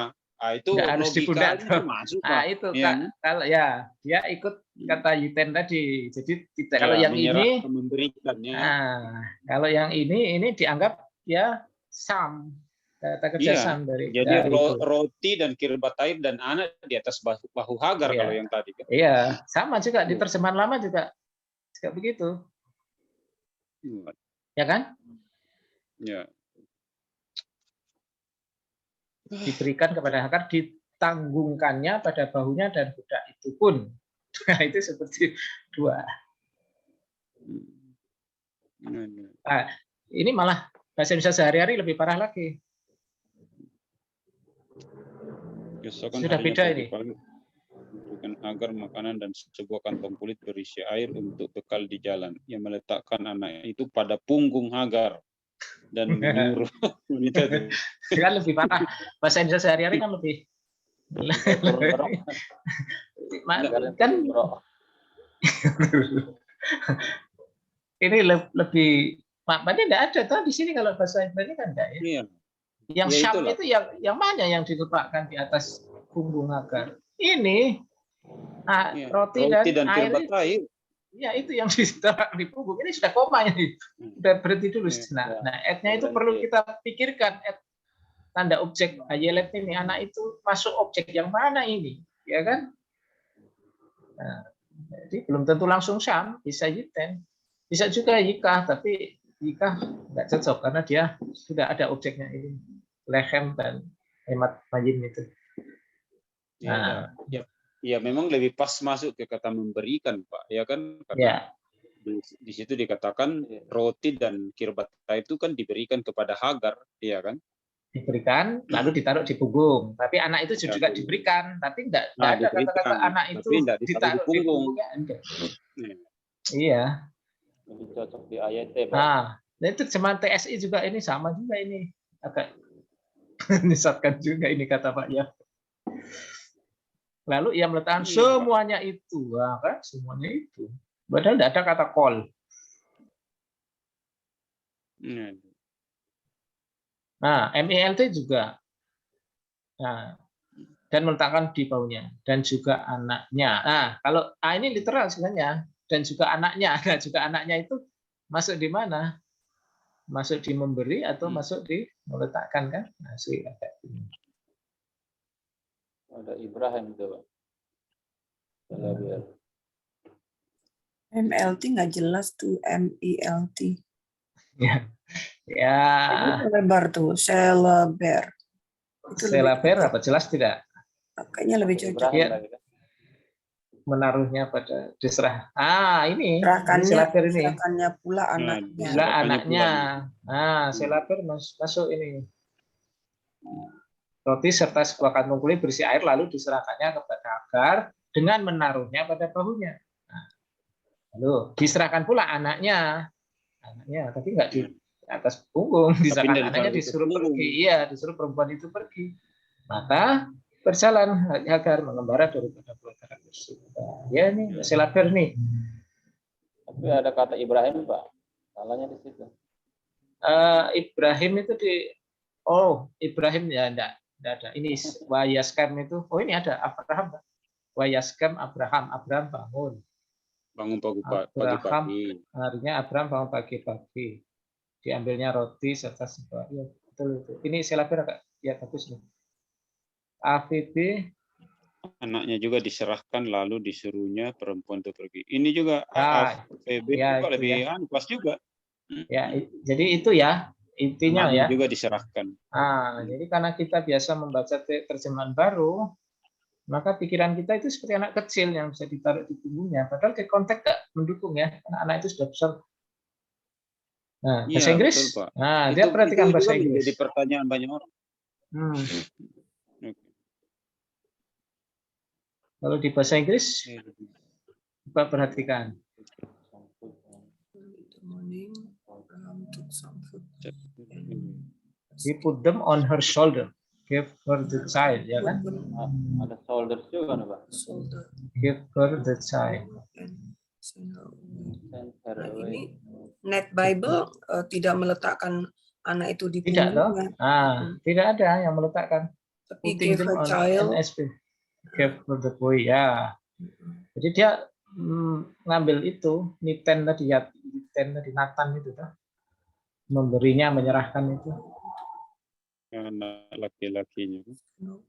itu Nggak harus di pundak. logikanya itu masuk, Pak. Nah, itu Ya. kalau ya dia ikut kata Yuten tadi. Jadi tidak, kalau Ya, yang ini memberikan ya. Nah, kalau yang ini dianggap ya Sam, kata kerja Sam dari Jadi itu. roti dan kirbat air dan anak di atas bahu Hagar Iya. kalau yang tadi kan. Iya, sama juga di terjemahan lama juga begitu. Ya kan? Ya. Diberikan kepada Hagar, ditanggungkannya pada bahunya dan budak itu pun. Nah, itu seperti dua. Nah, ini malah bahasa Indonesia sehari-hari lebih parah lagi. Sudah beda ini. Memberikan Hagar makanan dan sebuah kantong kulit berisi air untuk bekal di jalan. Ia meletakkan anak itu pada punggung Hagar dan menyuruh wanita itu. Kan lebih parah. Bahasa Indonesia sehari-hari kan lebih kan ini lebih maknanya tidak ada tuh di sini kalau bahasa Ibrani kan enggak ya. Iya. Yang Ya, syam itulah. itu yang mana yang diletakkan di atas punggung Hagar? Ini roti dan kirbat air. Ya, itu yang ditaruh di punggung. Ini sudah koma ini. Sudah berhenti dulu. Nah, ad-nya itu perlu kita pikirkan. Tanda objek ayelet ini, anak itu masuk objek yang mana ini, ya kan? Nah, jadi belum tentu langsung syam, bisa yiten, bisa juga yikah, tapi yikah nggak cocok karena dia sudah ada objeknya ini, lechem dan hemat majin itu. Nah, ya memang lebih pas masuk ke kata memberikan, Pak, ya kan? Karena di situ dikatakan roti dan kirbat itu kan diberikan kepada Hagar, ya kan? Diberikan lalu ditaruh di punggung, tapi anak itu juga diberikan, tapi tidak ada kata-kata anak itu ditaruh di punggungnya. Iya. Lebih cocok di ayat. Nah, itu cuma TSI juga ini sama juga ini agak menyesatkan juga ini kata Pak ya. Lalu ia meletakkan semuanya itu, kan? Semuanya itu. Padahal tidak ada kata kol. Nah, MILT juga. Nah, dan meletakkan di baunya dan juga anaknya. Nah, kalau ini literal sebenarnya dan juga anaknya. Nah, juga anaknya itu masuk di mana? Masuk di memberi atau masuk di meletakkan kan? Nah, ada Ibrahim itu, Pak. MLT nggak jelas tuh, MILT. Ya. Itu lebar tuh, selebar. Selaber apa jelas tidak? Kayaknya lebih cocok. Ya. Menaruhnya pada diserah. Ini Serahkannya, ini. Serahkannya pula anaknya. Pula anaknya. Selaber masuk ini. Roti serta sebuah kantong kulit berisi air lalu diserahkannya kepada Hagar dengan menaruhnya pada bahunya. Nah, lalu diserahkan pula anaknya, tapi nggak di atas punggung, diserahkan anaknya, disuruh pergi. Iya, disuruh perempuan itu pergi. Maka berjalan Hagar mengembara daripada belantara Betsheba. Ya ini selaber nih. Tapi ada kata Ibrahim, Pak. Salahnya di situ. Ibrahim itu Ibrahim ya enggak ada. Ini Wayaskem itu. Oh, ini ada Abraham. Wayaskem Abraham bangun. Bangun Abraham pagi-pagi. harinya Abraham bangun pagi-pagi. Diambilnya roti serta sebuah. Ya, betul itu. Ini silakan Kak. Ya bagus nih. AVB Anaknya juga diserahkan lalu disuruhnya perempuan itu pergi. Ini juga ya, AVB ya juga itu lebih ya. pas juga. Ya, jadi itu ya intinya Anaknya ya. juga diserahkan. Jadi karena kita biasa membaca terjemahan baru, maka pikiran kita itu seperti anak kecil yang bisa ditaruh di punggungnya. Padahal di konteks nggak mendukung ya, karena anak itu sudah besar. Nah, bahasa Iya, Inggris. betul, Pak. Nah, dia perhatikan itu bahasa juga Inggris. menjadi pertanyaan banyak orang. Oke. Kalau di bahasa Inggris, Bapak perhatikan. In the morning, Abraham took some food and He put them on her shoulder, give her the child, ya kan? Ada shoulders juga nih Pak. shoulder Give her the child. and send her away. Send her Nah, away. ini Net Bible tidak meletakkan anak itu di Tidak toh? punggungnya. Tidak ada yang meletakkan. Tapi Putting give them her on child. NSB. Give her the boy, ya. Jadi dia ngambil itu, Niten tadi ya, Niten tadi Nathan itu toh. Memberinya, menyerahkan itu. Anak laki-lakinya. No.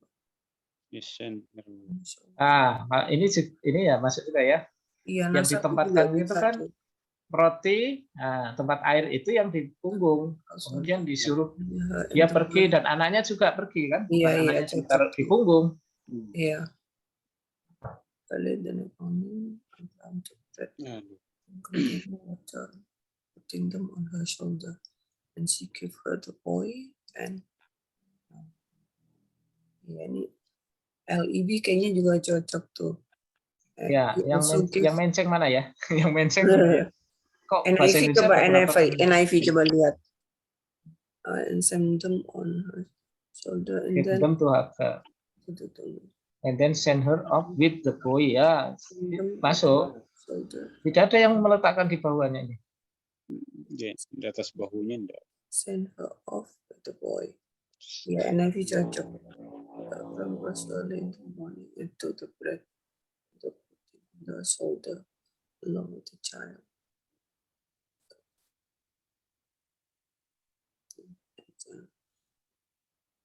Isen. Ini ya masuk juga ya. Iya, Yang Nasab ditempatkan juga itu bisa kan tuh. roti, tempat air itu yang di punggung. Kemudian disuruh dia pergi dan anaknya juga pergi kan. Iya, iya, Anaknya cocok. ditaruh di punggung. Iya. Dan Abraham took bread and containing water, putting them on her shoulder, and she gave her the boy and ya ini LEB kayaknya juga cocok tuh. Ya, He yang also give- yang menceng mana ya? Yang menceng mana ya? Kok bahasa NIV Indonesia coba beberapa NIV coba lihat. And send them on her shoulder and give then them to her, and then send her off with the boy, ya. Masuk. shoulder. Tidak ada yang meletakkan di bawahnya ini. Di atas bahunya enggak. Send her off with the boy. Ya, NIV cocok. From was early in the morning and took the bread, the shoulder, along with the child.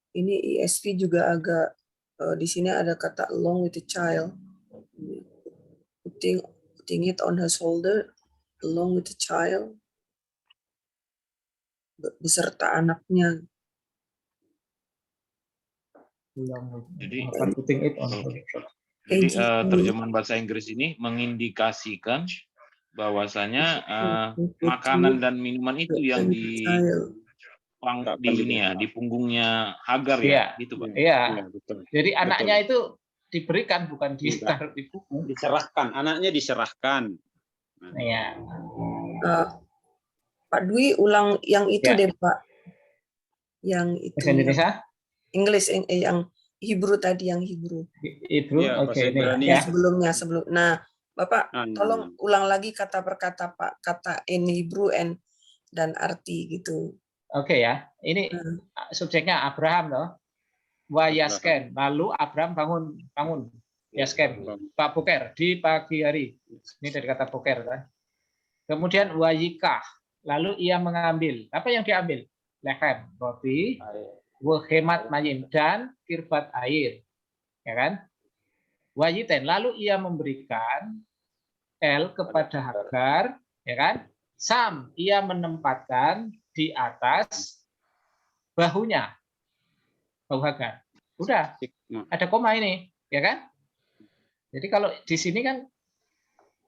Ini ESV juga agak di sini ada kata along with the child, putting it on her shoulder, along with the child, beserta anaknya. Jadi, Putting it on her. Jadi terjemahan bahasa Inggris ini mengindikasikan bahwasanya makanan dan minuman itu yang di ini ya, di punggungnya Hagar ya, gitu Pak. Iya. Betul. Jadi anaknya itu diberikan, bukan ditaruh di punggung. Diserahkan, anaknya diserahkan. Iya. Pak Dwi ulang yang itu Ya. deh Pak. Yang itu. Bahasa Indonesia? Inggris yang Hebrew tadi, yang Hebrew. Hebrew, Ya, oke. bahasa Ini Ibrani ya. Sebelum. Nah, Bapak tolong ulang lagi kata per kata Pak, kata in Hebrew dan arti gitu. Oke ya. Ini subjeknya Abraham loh. Wayasken. Lalu Abraham bangun. Yasken. Pak Boker di pagi hari. Ini dari kata Boker kan. Kemudian wayikah. Lalu ia mengambil. Apa yang diambil? Lechem, roti, wehemat mayim, dan kirbat air. Ya kan? Wayiten. Lalu ia memberikan El kepada Hagar. Ya kan? Sam, ia menempatkan di atas bahunya. Bahu Hagar. Udah. Ada koma ini. Ya kan? Jadi kalau di sini kan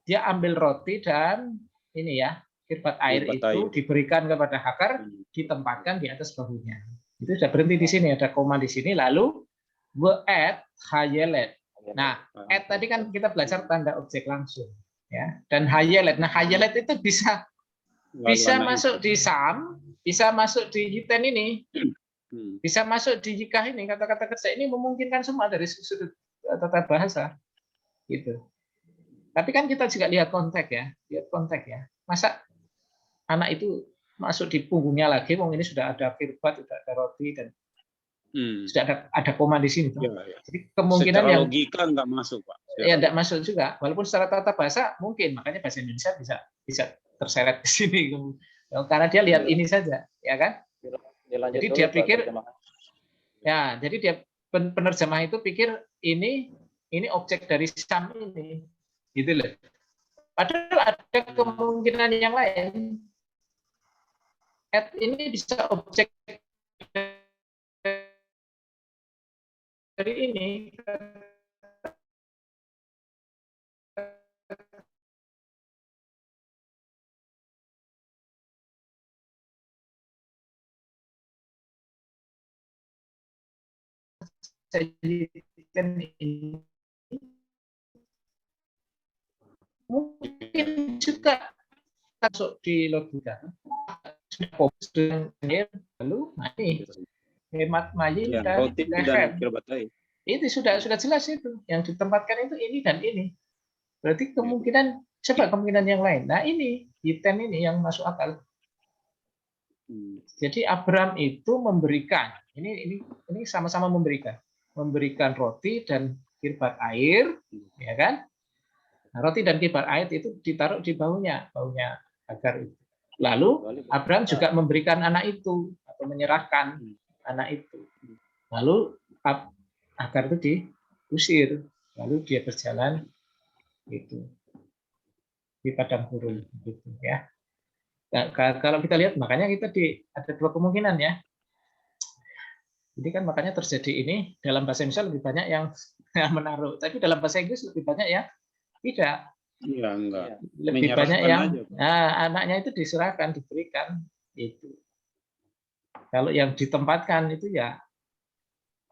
dia ambil roti dan ini ya, kirbat air itu diberikan kepada Hagar, ditempatkan di atas bahunya. Itu sudah berhenti di sini, ada koma di sini. Lalu we'et hayelet. Nah, et tadi kan kita belajar tanda objek langsung, ya. Dan hayelet. Nah, hayelet itu bisa masuk di Sam, bisa masuk di Yiten ini, bisa masuk di Yikah ini. Kata-kata kerja ini memungkinkan semua dari sudut tata bahasa, gitu. Tapi kan kita juga lihat konteks ya, Masa anak itu masuk di punggungnya lagi, wong ini sudah ada kirbat, sudah ada roti, dan sudah ada koma di sini. Ya, ya. Jadi kemungkinan Secara yang logika nggak masuk, Pak. ya tidak masuk juga, walaupun secara tata bahasa mungkin, makanya bahasa Indonesia bisa terseret ke sini karena dia lihat ini saja, ya kan? Dilanjut Jadi dulu, dia Pak, pikir, terjemahan. ya, jadi dia penerjemah itu pikir ini objek dari Syam ini, gitu loh. Padahal ada kemungkinan yang lain. Ini bisa objek dari ini. Saya jadikan ini. Mungkin juga masuk di logika. Sudah fokus dengan lalu ini hemat margin Ya, dan roti lehem. dan kirbat air. Itu sudah jelas itu. Yang ditempatkan itu ini dan ini. Berarti kemungkinan coba kemungkinan yang lain. Nah ini Yiten ini yang masuk akal. Jadi Abraham itu memberikan. Ini sama-sama memberikan roti dan kirbat air, ya kan? Nah, roti dan kirbat air itu ditaruh di baunya Hagar itu. Lalu Abraham juga memberikan anak itu atau menyerahkan anak itu. Lalu Hagar itu diusir, lalu dia berjalan itu di padang gurun gitu ya. Nah, kalau kita lihat makanya kita ada dua kemungkinan ya. Jadi kan makanya terjadi ini dalam bahasa Indonesia lebih banyak yang menaruh, tapi dalam bahasa Inggris lebih banyak yang tidak. Iya, enggak. Lebih banyak yang anaknya itu diserahkan, diberikan itu. Kalau yang ditempatkan itu ya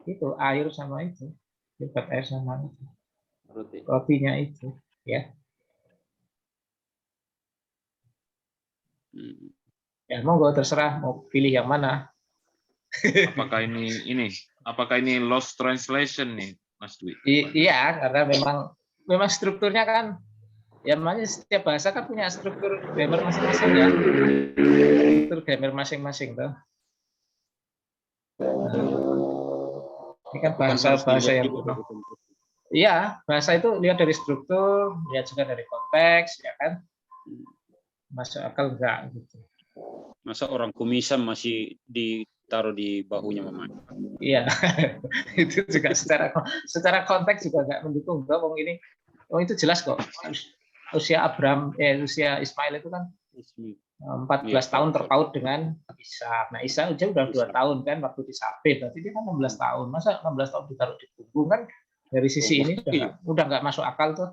itu air sama itu, kirbat air sama itu, rotinya itu, ya. Ya monggo terserah mau pilih yang mana. Apakah ini lost translation nih, Mas Dwi? Iya, karena memang strukturnya kan, ya makanya setiap bahasa kan punya struktur grammar masing-masing ya. Struktur grammar masing-masing tuh. Ini kan bahasa yang iya, bahasa itu lihat dari struktur, lihat juga dari konteks, ya kan? Masuk akal enggak gitu. Masa orang kumisan masih ditaruh di bahunya Mama? Iya, itu juga secara konteks juga nggak mendukung. Wong ini, itu jelas kok. Usia usia Ismail itu kan 14 tahun terpaut dengan Ishak. Nah, Ishak udah 2 tahun kan waktu disabit. Berarti dia kan 16 tahun. Masa 16 tahun ditaruh di punggung kan dari sisi ini udah nggak masuk akal tuh.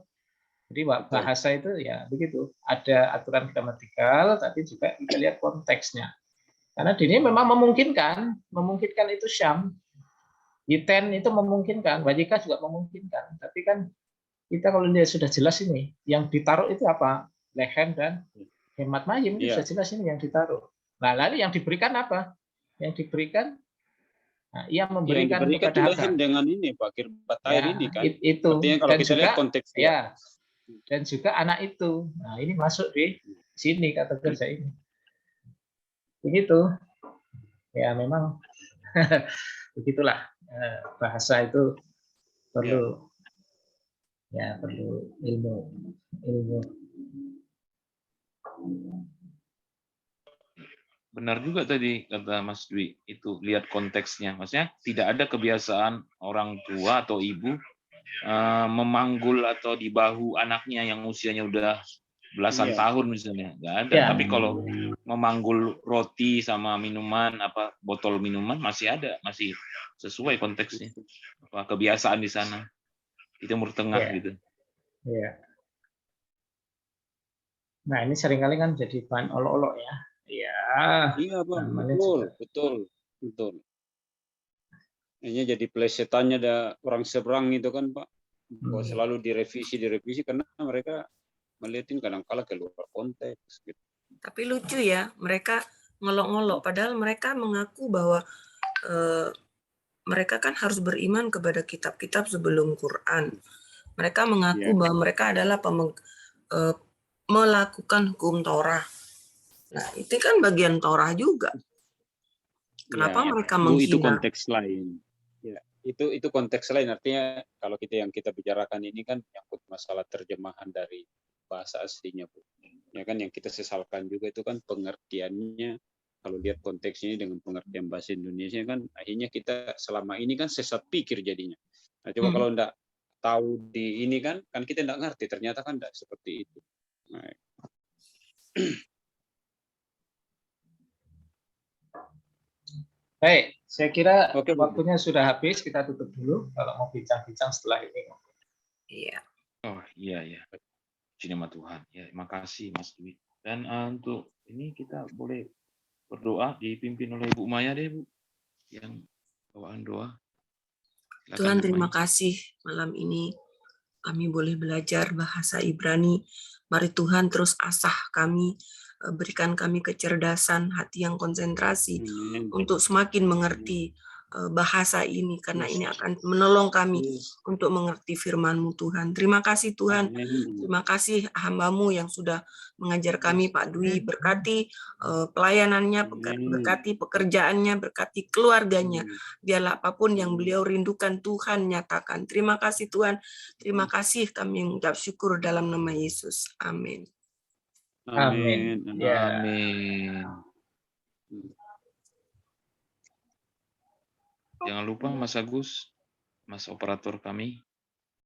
Jadi bahasa itu ya begitu. Ada aturan gramatikal, tapi juga kita lihat konteksnya. Karena di ini memang memungkinkan itu Syam. Yiten itu memungkinkan, Wajika juga memungkinkan. Tapi kan kita kalau lihat sudah jelas ini, yang ditaruh itu apa? Lehem dan hemat mayim, itu sudah jelas ini yang ditaruh. Nah, lalu yang diberikan apa? Yang diberikan, nah, ia memberikan kepada Hagar. Dengan ini, Pak, kirbat air ini kan. Itu. Artinya kalau dan kita juga, lihat konteksnya. Ya, dan juga anak itu. Nah, ini masuk di sini kata kerja ini. Begitu. Ya, memang begitulah. Bahasa itu perlu perlu ilmu. Benar juga tadi kata Mas Dwi, itu lihat konteksnya. Maksudnya tidak ada kebiasaan orang tua atau ibu memanggul atau di bahu anaknya yang usianya udah belasan tahun misalnya, nggak ada. Tapi kalau memanggul roti sama minuman, botol minuman masih ada, masih sesuai konteksnya, kebiasaan di sana di Timur Tengah gitu. Iya. Nah ini seringkali kan jadi bahan olok-olok ya. Iya Bang, betul. Ini jadi plesetannya ada orang seberang itu kan Pak. Kok selalu direvisi karena mereka melihatin kadang-kala keluar konteks. Gitu. Tapi lucu ya, mereka ngolok-ngolok. Padahal mereka mengaku bahwa mereka kan harus beriman kepada kitab-kitab sebelum Quran. Mereka mengaku bahwa mereka adalah melakukan hukum Torah. Nah, itu kan bagian Torah juga. Kenapa Ya, mereka Bu, itu menghina? konteks lain. Ya, itu konteks lain, artinya kalau yang kita bicarakan ini kan menyangkut masalah terjemahan dari bahasa aslinya, Bu. Ya kan yang kita sesalkan juga itu kan pengertiannya, kalau lihat konteks ini dengan pengertian bahasa Indonesia kan akhirnya kita selama ini kan sesat pikir jadinya. Nah, coba kalau enggak tahu di ini kan kita enggak ngerti, ternyata kan enggak seperti itu. Nah, Baik, saya kira Oke, Bu. waktunya sudah habis. Kita tutup dulu kalau mau bincang-bincang setelah ini. Iya. Oh iya ya. Puji nama Tuhan. Ya, makasih Mas Dwi. Dan untuk ini kita boleh berdoa dipimpin oleh Bu Maya deh, Bu. Yang bawaan doa. Silakan, Tuhan, Bu terima Maya. kasih malam ini kami boleh belajar bahasa Ibrani. Mari Tuhan terus asah kami, berikan kami kecerdasan, hati yang konsentrasi Amin. untuk semakin mengerti bahasa ini, karena Yes. ini akan menolong kami Yes. untuk mengerti firman-Mu Tuhan. Terima kasih Tuhan. Amin. Terima kasih hamba-Mu yang sudah mengajar kami, Pak Dwi. Berkati pelayanannya, berkati pekerjaannya, berkati keluarganya. Biarlah apapun yang beliau rindukan, Tuhan nyatakan. Terima kasih Tuhan. Terima kasih, kami mengucap syukur dalam nama Yesus. Amin. Amin. Amin. Ya. Amin. Jangan lupa Mas Agus, Mas operator kami,